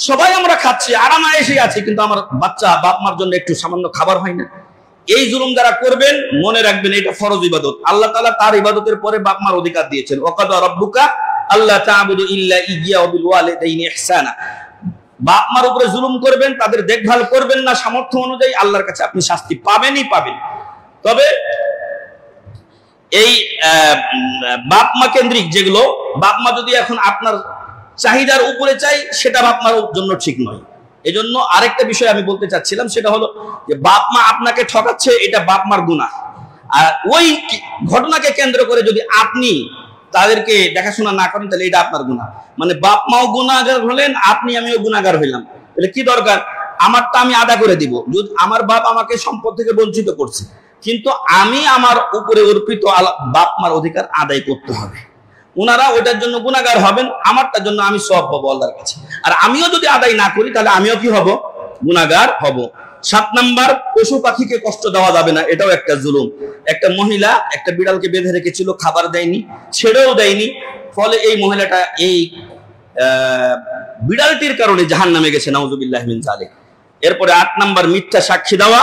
সবাই আমরা খাচ্ছি আরামে এসে আছি, কিন্তু আমার বাচ্চা বাপ মার জন্য একটু সামান্য খাবার হয় না। এই জুলুম যারা করবেন মনে রাখবেন এটা ফরজ ইবাদত। আল্লাহ তাআলা তার ইবাদতের পরে বাপ মার অধিকার দিয়েছেন, ওয়াকাদা রাব্বুকা আল্লা তা'বুদু ইল্লা ইয়্যাহু ওয়া বিল ওয়ালিদাইনি ইহসানা। বাপ মার উপরে জুলুম করবেন, তাদের দেখভাল করবেন না সামর্থ্য অনুযায়ী, আল্লাহর কাছে আপনি শাস্তি পাবেনই পাবেন। তবে এই বাপ মা কেন্দ্রিক যেগুলো, বাপ মা যদি এখন আপনার চাহিদার উপরে চাই, সেটা বাপ মার জন্য ঠিক নয়। এজন্য আরেকটা বিষয় আমি বলতে চাচ্ছিলাম, সেটা হলো যে বাপ মা আপনাকে ঠকাচ্ছে, এটা বাপ মার গুনাহ। আর ওই ঘটনাকে কেন্দ্র করে যদি আপনি তাদেরকে দেখাশোনা না করেন, তাহলে এটা আপনার গুনাহ। মানে বাপ মাও গুনাহগার হলেন, আপনি আমিও গুনাহগার হইলাম। তাহলে কি দরকার, আমারটা আমি আদা করে দিব। যদি আমার বাপ আমাকে সম্পদ থেকে বঞ্চিত করছে, কিন্তু আমি আমার উপরে অর্পিত বাপ মার অধিকার আদায় করতে হবে। ওনারা ওটার জন্য গুনাহগার হবেন, আমারটার জন্য আমি সওয়াব পাবো আল্লাহর কাছে। আর আমিও যদি আদায় না করি, তাহলে আমিও কি হব, গুনাহগার হব। 7 নাম্বার, পশু পাখিকে কষ্ট দেওয়া যাবে না, এটাও একটা জুলুম। একটা মহিলা একটা বিড়ালকে বেঁধে রেখেছিল, খাবার দেয়নি, ছেড়েও দেয়নি, ফলে এই মহিলাটা এই বিড়ালটির কারণে জাহান্নামে গেছে, নাউযুবিল্লাহি মিন যালিক। এরপরে 8 নাম্বার, মিথ্যা সাক্ষী দেওয়া।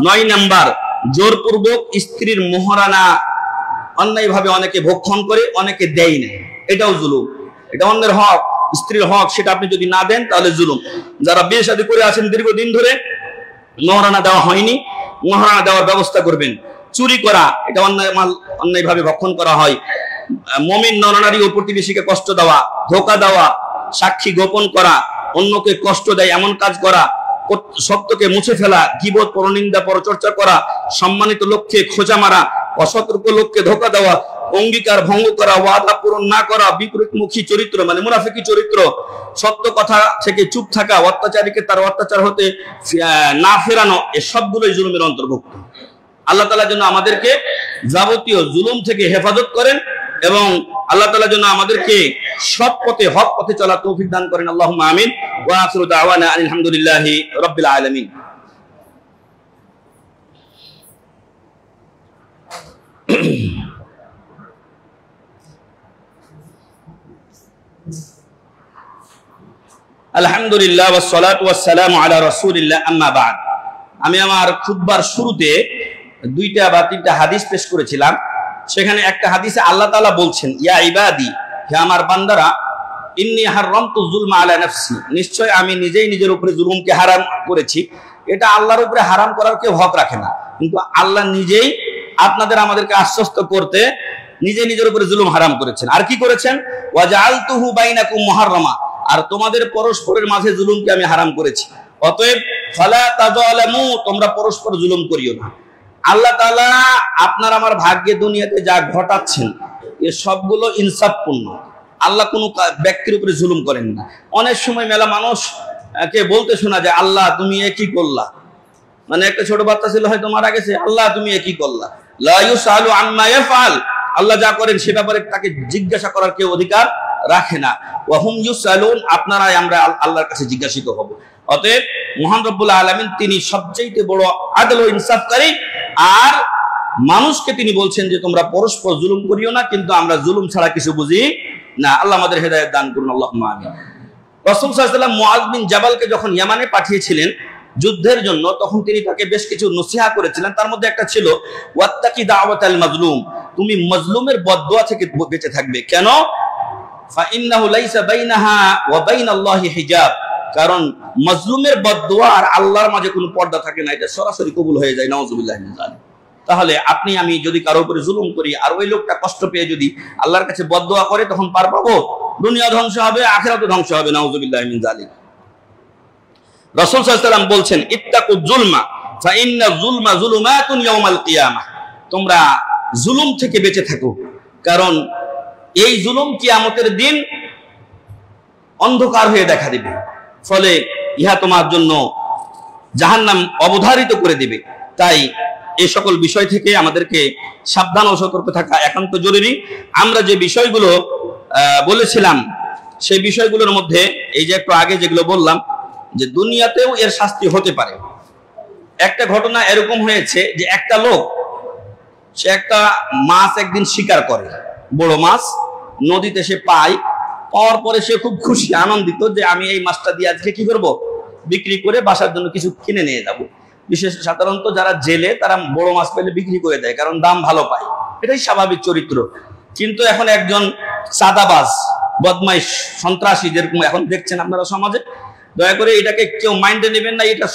9 নাম্বার, জোরপূর্বক স্ত্রীর মোহরানা অন্যায়ভাবে অনেকে ভক্ষণ করে, অনেকে দেয় না, এটাও জুলুম। এটা অন্যের হক, স্ত্রীর হক, সেটা আপনি যদি না দেন তাহলে জুলুম। যারা বিয়ে শাদী করে আছেন দীর্ঘদিন ধরে, মোহরানা দেওয়া হয়নি, মোহরানা দেওয়ার ব্যবস্থা করবেন। চুরি করা, এটা অন্যায় মাল অন্যায়ভাবে ভক্ষণ করা হয়। মুমিন নরনারী ও প্রতিবেশীকে কষ্ট দেওয়া, ধোঁকা দেওয়া, সাক্ষী গোপন করা, অন্যকে কষ্ট দেয় এমন কাজ করা, সত্যকে মুছে ফেলা, গীবত, পরনিন্দা, পরচর্চা করা, সম্মানিত লোককে খোঁচা মারা, অসতর্ক লোককে ধোঁকা দেওয়া, অঙ্গীকার ভঙ্গ করা, ওয়াদা পূরণ না করা, বিপরীতমুখী চরিত্র মানে মুনাফিকি চরিত্র, সত্য কথা থেকে চুপ থাকা, অত্যাচারীকে তার অত্যাচার হতে না ফেরানো, এ সবগুলোই জুলুমের অন্তর্ভুক্ত। আল্লাহ তাআলা যেন আমাদেরকে যাবতীয় জুলুম থেকে হেফাজত করেন এবং আল্লাহ তাআলা যেন আমাদেরকে সৎ পথে হক পথে চলার তৌফিক দান করেন। আল্লাহুম্মা আমিন। ওয়া আখিরু দাওয়ানা আলহামদুলিল্লাহি রাব্বিল আলামিন। আলহামদুলিল্লাহ ওয়াস সালাতু ওয়াস সালামু আলা রাসূলিল্লাহ, আম্মা বা'দ। আমি আমার খুতবার শুরুতে 2টা বা 3টা হাদিস পেশ করেছিলাম। সেখানে একটা হাদিসে আল্লাহ তাআলা বলছেন, ইয়া ইবাদি, হে আমার বান্দারা, ইন্নী হারামতু যুলমা আলা নাফসি, নিশ্চয় আমি নিজেই নিজের উপরে জুলুমকে হারাম করেছি। এটা আল্লাহর উপরে হারাম করার কেউ হক রাখে না, কিন্তু আল্লাহ নিজেই আপনাদের আমাদেরকে আশ্বস্ত করতে নিজে নিজের উপরে জুলুম হারাম করেছেন। আর কি করেছেন, ওয়া জাআলতুহু বাইনাকুম মুহাররামা, আর তোমাদের পরস্পরের মাঝে জুলুমকে আমি হারাম করেছি। অতএব ফালা তাযালামু, তোমরা পরস্পর জুলুম করিও না। আল্লাহ তাআলা আপনার আমার ভাগ্যে দুনিয়াতে যা ঘটাচ্ছেন, এ সবগুলো ইনসাফপূর্ণ। আল্লাহ কোনো ব্যক্তির উপরে জুলুম করেন না। অনেক সময় মেলা মানুষকে বলতে শোনা যায়, আল্লাহ তুমি এ কি করলা। মানে একটা ছোট বাচ্চা ছিল হয়তো মারা গেছে, আল্লাহ তুমি এ কি করলা। লা ইউসালু আম্মা ইয়াফআল, আল্লাহ যা করেন সে ব্যাপারে তাকে জিজ্ঞাসা করার কেউ অধিকার রাখে না। ওয়া হুম ইউসালুন, আপনারাই আমরা আল্লাহর কাছে জিজ্ঞাসিত হব। অতএব মহান রব্বুল আলামিন তিনি সবচেয়ে বড় আদল ও ইনসাফকারী। আর মানুষকে তিনি বলছেন যে তোমরা পরস্পর জুলুম করিও না, কিন্তু আমরা জুলুম ছাড়া কিছু বুঝি না। আল্লাহ আমাদের হেদায়েত দান করুন, আল্লাহুম্মা আমিন। রাসূল সাল্লাল্লাহু আলাইহি ওয়াসাল্লাম মুআয বিন জাবালকে যখন ইয়ামানে পাঠিয়েছিলেন যুদ্ধের জন্য, তখন তিনি তাকে বেশ কিছু নসিহা করেছিলেন। তার মধ্যে একটা ছিল ওয়াত্তাকি দাওয়াতাল মাজলুম, তুমি মজলুমের বদদুয়া থেকে বেঁচে থাকবে। কেন? ফাইন্নাহু লাইসা বাইনাহা ওয়া বাইনাল্লাহি হিজাব, কারণ মজলুমের বদদুয়া আর আল্লাহর মাঝে কোনো পর্দা থাকে না, এটা সরাসরি কবুল হয়ে যায়। নাউযুবিল্লাহি মিন যালিক। তাহলে আপনি আমি যদি কারো উপরে জুলুম করি আর ওই লোকটা কষ্ট পেয়ে যদি আল্লাহর কাছে বদদুয়া করে, তখন পার পাবো? দুনিয়া ধ্বংস হবে, আখিরাতও ধ্বংস হবে। নাউযুবিল্লাহি মিন যালিক। রাসূল সাল্লাল্লাহু আলাইহি ওয়াসাল্লাম বলছেন, ইত্তাকুজ যুলমা ফাইন্না যুলমা যুলুমাতুন ইয়াউমাল কিয়ামাহ, তোমরা জুলুম থেকে বেঁচে থাকো, কারণ এই জুলুম কিয়ামতের দিন অন্ধকার হয়ে দেখা দিবে, ফলে ইহা তোমার জন্য জাহান্নাম অবধারিত করে দিবে। তাই এই সকল বিষয় থেকে আমাদেরকে সাবধান ও সতর্ক থাকা একান্ত জরুরি। আমরা যে বিষয়গুলো বলেছিলাম সেই বিষয়গুলোর মধ্যে এই যে একটু আগে যেগুলো বললাম, যে দুনিয়াতেও এর শাস্তি হতে পারে। একটা ঘটনা এরকম হয়েছে যে একটা লোক, সে একটা মাছ একদিন শিকার করে, বড় মাছ নদীতে সে পায়। পাওয়ার পরে সে খুব খুশি, আনন্দিত যে আমি এই মাছটা দিয়ে আজকে কি করব, বিক্রি করে বাসার জন্য কিছু কিনে নিয়ে যাব। বিশেষ সাধারণত যারা জেলে তারা বড় মাছ পেলে বিক্রি করে দেয়, কারণ দাম ভালো পায়, এটাই স্বাভাবিক চরিত্র। কিন্তু এখন একজন চাঁদাবাজ, বদমাইশ, সন্ত্রাসী, যেরকম এখন দেখছেন আপনারা সমাজে, দয়া করে এটাকে কেউ মাইন্ডে নেবেন না, এটা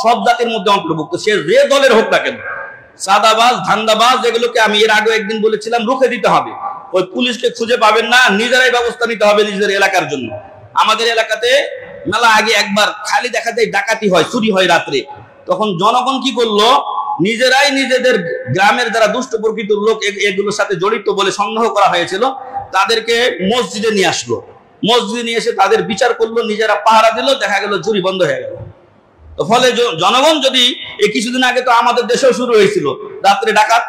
সব জাতির মধ্যে অন্তর্ভুক্ত, সে যে দলের হোক না কেন। চাঁদাবাজ, ধান্দাবাজ, এগুলোকে আমি এর আগে একদিন বলেছিলাম রুখে দিতে হবে। ওই পুলিশকে খুঁজে পাবেন না, নিজেরাই ব্যবস্থা নিতে হবে নিজেদের এলাকার জন্য। আমাদের এলাকাতে মেলা আগে একবার খালি দেখা যায় ডাকাতি হয়, চুরি হয় রাত্রে। তখন জনগণ কি করলো, নিজেরাই নিজেদের গ্রামের যারা দুষ্ট প্রকৃতির লোক এগুলোর সাথে জড়িত বলে সন্দেহ করা হয়েছিল, তাদেরকে মসজিদে নিয়ে আসলো। মসজিদে নিয়ে এসে তাদের বিচার করলো, নিজেরা পাহারা দিল, দেখা গেল চুরি বন্ধ হয়ে গেল। তো ফলে জনগণ যদি এই কিছুদিন আগে তো আমাদের দেশেও শুরু হয়েছিল রাত্রে ডাকাত,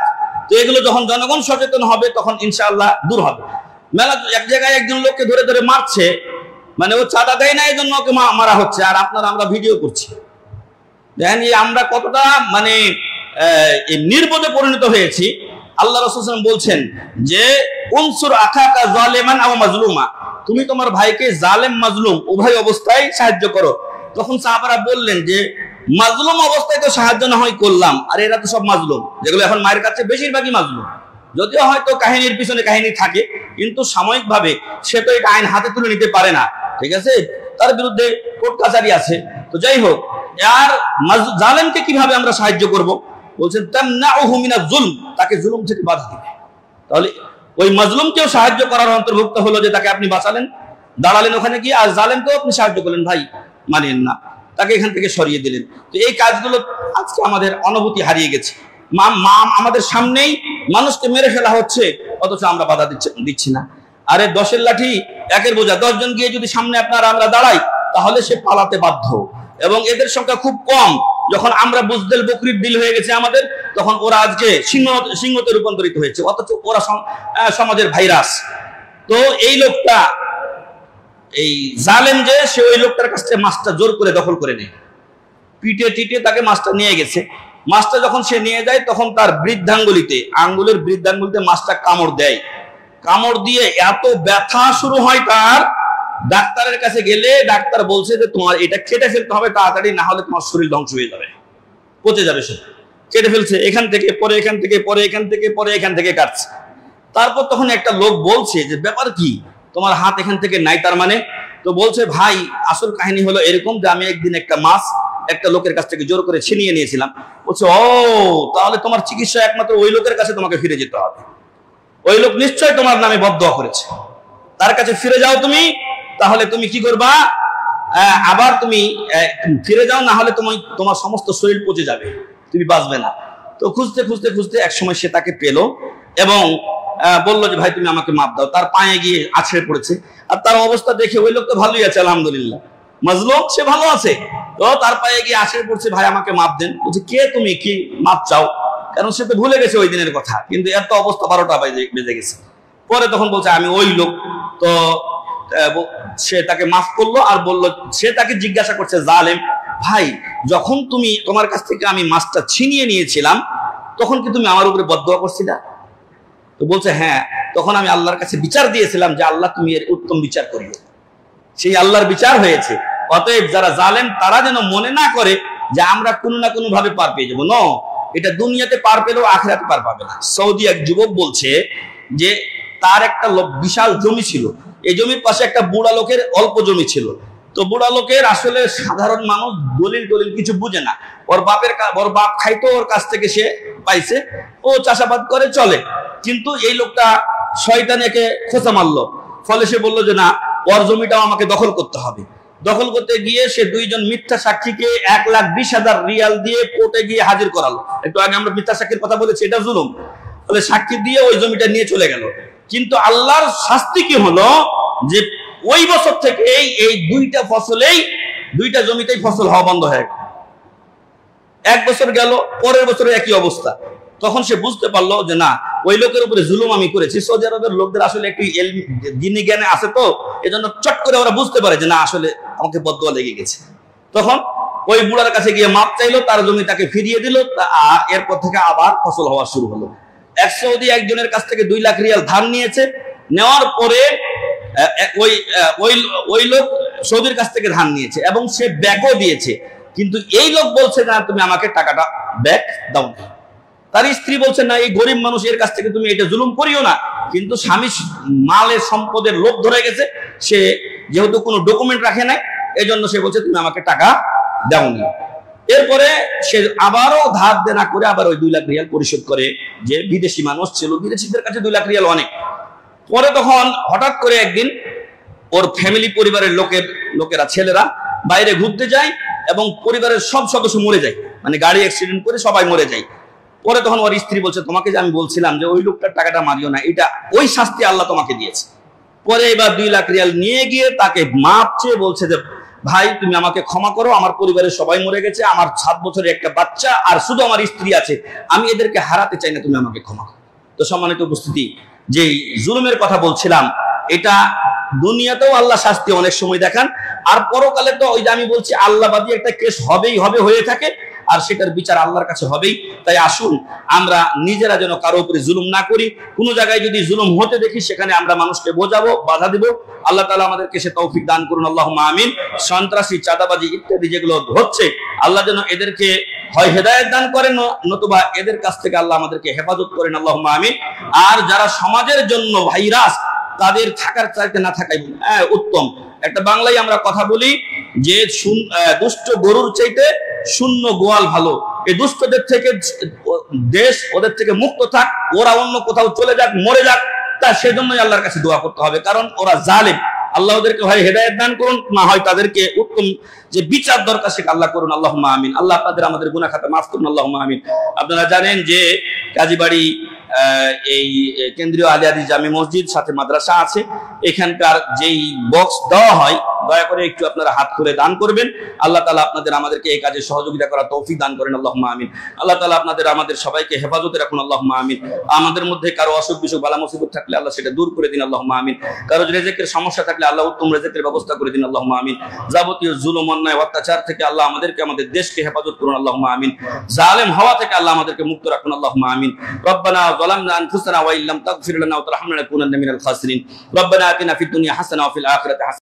তো এগুলো যখন জনগণ সচেতন হবে তখন ইনশাআল্লাহ দূর হবে। মেলা এক জায়গায় একজন লোককে ধরে ধরে মারছে, মানে ও চাঁদা দেয় না এই জন্য ওকে মারা হচ্ছে, আর আমরা ভিডিও করছি। দেখেন আমরা কতটা মানে নির্বোধে পরিণত হয়েছি। আল্লাহ রাসূল সাল্লাল্লাহু আলাইহি ওয়াসাল্লাম বলছেন যে উনসুর আখাকা যালিমান আও মাজলুমা, তুমি তোমার ভাইকে জালেম মাজলুম উভয় অবস্থায় সাহায্য করো। তখন সাহাবারা বললেন যে মাজলুম অবস্থায় তো সাহায্য না হয় করলাম, আর এরা তো সব মাজলুম, যেগুলো এখন মায়ের কাছে বেশিরভাগই মাজলুম। যদিও হয়তো কাহিনীর পিছনে কাহিনী থাকে, কিন্তু সাময়িকভাবে সে তো এটা আইন হাতে তুলে নিতে পারে না, ঠিক আছে, তার বিরুদ্ধে কোর্ট কাচারি আছে। তো যাই হোক, আর জালেমকে কিভাবে আমরা সাহায্য করব? বলছেন তামনাউহু মিনাজ জুলম, তাকে জুলুম থেকে বাধা দিবে। তাহলে ওই মাজলুমকেও সাহায্য করার অন্তর্ভুক্ত হলো যে তাকে আপনি বাঁচালেন, দাঁড়ালেন ওখানে গিয়ে, আর জালেমকেও আপনি সাহায্য করলেন, ভাই মানেন না, তাকে এখান থেকে সরিয়ে দিলেন। তো এই কাজগুলো আজকে আমাদের অনুভূতি হারিয়ে গেছে। আমাদের সামনেই মানুষকে মেরে ফেলা হচ্ছে, অথচ আমরা বাধা দিচ্ছি না। আরে 10-এর লাঠি 1-এর বোঝা, 10 জন গিয়ে যদি সামনে আমরা দাঁড়াই, তাহলে সে পালাতে বাধ্য, এবং এদের সংখ্যা খুব কম। যখন আমরা বুজদেল বকরির দিল হয়ে গেছে আমাদের, তখন ওরা আজকে সিংহতে রূপান্তরিত হয়েছে, অথচ ওরা সমাজের ভাইরাস। তো এই লোকটা, এই জালেম যে, সে ওই লোকটার কাছ থেকে মাছটা জোর করে দখল করে নেয়, পিটে টিটে তাকে মাছটা নিয়ে গেছে। মাছটা যখন সে নিয়ে যায়, তখন তার আঙ্গুলের বৃদ্ধাঙ্গুলিতে মাছটা কামড় দেয়। কামড় দিয়ে এত ব্যথা শুরু হয় তার, ডাক্তারের কাছে গেলে ডাক্তার বলছে যে তোমার এটা কেটে ফেলতে হবে তাড়াতাড়ি, না হলে তোমার শরীর ধ্বংস হয়ে যাবে, পচে যাবে। সে কেটে ফেলছে, এখান থেকে পরে এখান থেকে পরে এখান থেকে পরে এখান থেকে কাটছে। তারপর তখন একটা লোক বলছে যে ব্যাপার কি, তোমার হাত এখান থেকে নাই তার মানে? তো বলছে ভাই আসল কাহিনী হলো এরকম যে আমি একদিন একটা মাছ একটা লোকের কাছ থেকে জোর করে ছিনিয়ে নিয়েছিলাম। বলছে ও, তাহলে তোমার চিকিৎসা একমাত্র ওই লোকের কাছে তোমাকে ফিরে যেতে হবে, ওই লোক নিশ্চয় তোমার নামে বদদোয়া করেছে, তার কাছে ফিরে যাও তুমি। তাহলে তুমি কি করবা, আবার তুমি ফিরে যাও, না হলে তোমার সমস্ত শরীর পচে যাবে, তুমি বাঁচবে না। তো খুঁজতে খুঁজতে খুঁজতে একসময় সে তাকে পেল এবং বললো যে ভাই তুমি আমাকে মাপ দাও। তার পায়ে গিয়ে আছড়ে পড়েছে, আর তার অবস্থা দেখে ওই লোক তো ভালোই আছে, আলহামদুলিল্লাহ, মাজলুম, সে ভালো আছে। তো তার পায়ে গিয়ে আছড়ে পড়ছে, ভাই আমাকে মাপ দেন। বলছে কে তুমি, কি মাপ চাও? কারণ সে তো ভুলে গেছে ওই দিনের কথা, কিন্তু এত অবস্থা 12টা বেজে গেছে। পরে তখন বলছে আমি ওই লোক। তো সে তাকে মাফ করলো, আর বললো, সে তাকে জিজ্ঞাসা করছে জালেম, ভাই যখন তোমার কাছ থেকে আমি মাছটা ছিনিয়ে নিয়েছিলাম, তখন কি তুমি আমার উপরে বদদোয়া করছিলা? তো বলছে হ্যাঁ, তখন আমি আল্লাহর কাছে বিচার দিয়েছিলাম যে আল্লাহ তুমি এর উত্তম বিচার করিও। সেই আল্লাহর বিচার হয়েছে। অতএব যারা জালেম তারা যেন মনে না করে যে আমরা কোনো না কোনো ভাবে পার পেয়ে যাবো। এটা দুনিয়াতে পার পেলেও আখিরাতে পার পাবে না। সৌদি এক যুবক বলছে যে তার একটা বিশাল জমি ছিল, এই জমির পাশে একটা বুড়া লোকের অল্প জমি ছিল। তো বুড়া লোকের আসলে সাধারণ মানুষ দলিল কিছু বুঝে না, ওর বাপ খাইতো, ওর কাছ থেকে সে পাইছে, ও চাষাবাদ করে চলে। কিন্তু এই লোকটা শয়তানে একে খোঁচা মারলো, ফলে সে বললো যে না, ওর জমিটাও আমাকে দখল করতে হবে। দখল করতে গিয়ে সে দুইজন মিথ্যা সাক্ষীকে 1,20,000 রিয়াল দিয়ে কোর্টে গিয়ে হাজির করালো। একটু আগে আমরা মিথ্যা সাক্ষীর কথা বলেছি, এটা জুলুম। ফলে সাক্ষী দিয়ে ওই জমিটা নিয়ে চলে গেল। কিন্তু আল্লাহর শাস্তি কি হলো যে ওই বছর থেকে এই দুইটা জমিতেই ফসল হওয়া বন্ধ হয়ে গেল। 1 বছর গেল, পরের বছরে একই অবস্থা। তখন সে বুঝতে পারলো যে না, ওই লোকের উপরে জুলুম আমি করেছি। সৌদি আরবের লোকদের আসলে একটু দিনী জ্ঞানে আছে, তো এজন্য চট করে ওরা বুঝতে পারে যে না, আসলে আমাকে বদদোয়া লেগে গেছে। তখন ওই বুড়ার কাছে গিয়ে মাপ চাইলো, তার জমি তাকে ফিরিয়ে দিল। এরপর থেকে আবার ফসল হওয়া শুরু হলো। এক সৌদি একজনের কাছ থেকে 2 লাখ রিয়াল ধার নিয়েছে। নেওয়ার পরে ওই লোক সৌদির কাছ থেকে ধার নিয়েছে এবং সে ব্যাকও দিয়েছে, কিন্তু এই লোক বলছে না, তুমি আমাকে টাকাটা ব্যাক দাও না। তার স্ত্রী বলছে না, এই গরিব মানুষ, এর কাছ থেকে তুমি এটা জুলুম করিও না। কিন্তু স্বামী মালের সম্পদের লোভ ধরে গেছে, সে যেহেতু কোনো ডকুমেন্ট রাখে নাই, এই জন্য সে বলছে তুমি আমাকে টাকা দাওনি। এরপরে সে আবারও ধার দেনা করে আবার ওই 2 লাখ রিয়াল পরিশোধ করে। যে বিদেশি মানুষ ছিল, বিদেশিদের কাছে 2 লাখ রিয়াল অনেক। পরে তখন হঠাৎ করে একদিন ওর ফ্যামিলি, পরিবারের লোকেরা, ছেলেরা বাইরে ঘুরতে যায় এবং পরিবারের সব সদস্য মরে যায়, মানে গাড়ি অ্যাক্সিডেন্ট করে সবাই মরে যায়। পরে তখন ওর স্ত্রী বলছে, তোমাকে যে আমি বলছিলাম যে ওই লোকটার টাকাটা মারিও না, এটা ওই শাস্তি আল্লাহ তোমাকে দিয়েছে। পরে এবার 2 লাখ রিয়াল নিয়ে গিয়ে তাকে মাপ চেয়ে বলছে যে ভাই, তুমি আমাকে ক্ষমা করো, আমার পরিবারের সবাই মরে গেছে, আমার 7 বছরের একটা বাচ্চা আর শুধু আমার স্ত্রী আছে, আমি এদেরকে হারাতে চাই না, তুমি আমাকে ক্ষমা করো। তো সম্মানিত উপস্থিতি, যে জুলুমের কথা বলছিলাম, এটা দুনিয়াতেও আল্লাহ শাস্তি অনেক সময় দেখান, আর পরকালে তো ওই যে আমি বলছি আল্লাহবাদী একটা কেস হয়ে থাকে, আর সেটার বিচার আল্লাহর কাছে হবেই। তাই আসুন আমরা নিজেরা যেন কারো উপরে জুলুম না করি। কোনো জায়গায় যদি জুলুম হতে দেখি, সেখানে আমরা মানুষকে বোঝাবো, বাধা দিব। আল্লাহ তাআলা আমাদেরকে সে তৌফিক দান করুন, আল্লাহুম্মা আমিন। সন্ত্রাসী, চাঁদাবাজি ইত্যাদি যেগুলো হচ্ছে, আল্লাহ যেন এদেরকে হয় হেদায়েত দান করেন, নতুবা এদের কাছ থেকে আল্লাহ আমাদেরকে হেফাজত করেন, আল্লাহুম্মা আমিন। আর যারা সমাজের জন্য ভাইরাস, তাদের থাকার চাইতে না থাকাই উত্তম। একটা বাংলায় আমরা কথা বলি যে দুষ্ট গরুর চাইতে শূন্য গোয়াল ভালো। এই দুষ্টদের থেকে দেশ ওদের থেকে মুক্ত থাক, ওরা অন্য কোথাও চলে যাক, মরে যাক, তা সেজন্যই আল্লাহর কাছে দোয়া করতে হবে, কারণ ওরা জালেম। আল্লাহ ওদেরকে হয় হেদায়েত দান করুন, না হয় তাদেরকে উত্তম যে বিচার দরকার সেটা আল্লাহ করুন, আল্লাহুম্মা আমিন। আল্লাহ আপনাদের আমাদের গুনাহ খাতা মাফ করুন, আল্লাহুম্মা আমিন। আপনারা জানেন যে কাজীবাড়ি এই কেন্দ্রীয় আলী হাদিস জামি মসজিদ সাথে মাদ্রাসা আছে, এখানকার যেই বক্স দেওয়া হয়, দয়া করে একটু আপনারা হাত করে দান করবেন। আল্লাহ তাআলা আপনাদের আমাদেরকে এই কাজে সহযোগিতা করার তৌফিক দান করেন, আল্লাহুম্মা আমিন। আল্লাহ তাআলা আপনাদের আমাদের সবাইকে হেফাজতে রাখুন, আল্লাহুম্মা আমিন। আমাদের মধ্যে কারো অসুখ বিসুখ, বালা মুসিবত থাকলে আল্লাহ সেটা দূর করে দিন, আল্লাহুম্মা আমিন। কারো রিজিকের সমস্যা থাকলে আল্লাহ উত্তম রিজিকের ব্যবস্থা করে দিন, আল্লাহুম্মা আমিন। যাবতীয় জুলুম, অন্যায়, অত্যাচার থেকে আল্লাহ আমাদেরকে, আমাদের দেশকে হেফাজত করুন, আল্লাহুম্মা আমিন। জালেম হওয়া থেকে আল্লাহ আমাদেরকে মুক্ত রাখুন, আল্লাহুম্মা আমিন। রব্বানা যালামনা আনফুসানা ওয়া ইল্লাম তাগফির লানা ওয়া তারহামনা লানাকুনান্না মিনাল খাসিরিন। রব্বানা আতিনা ফিদ দুনিয়া হাসানাহ ওয়া ফিল আখিরাতি হাসানাহ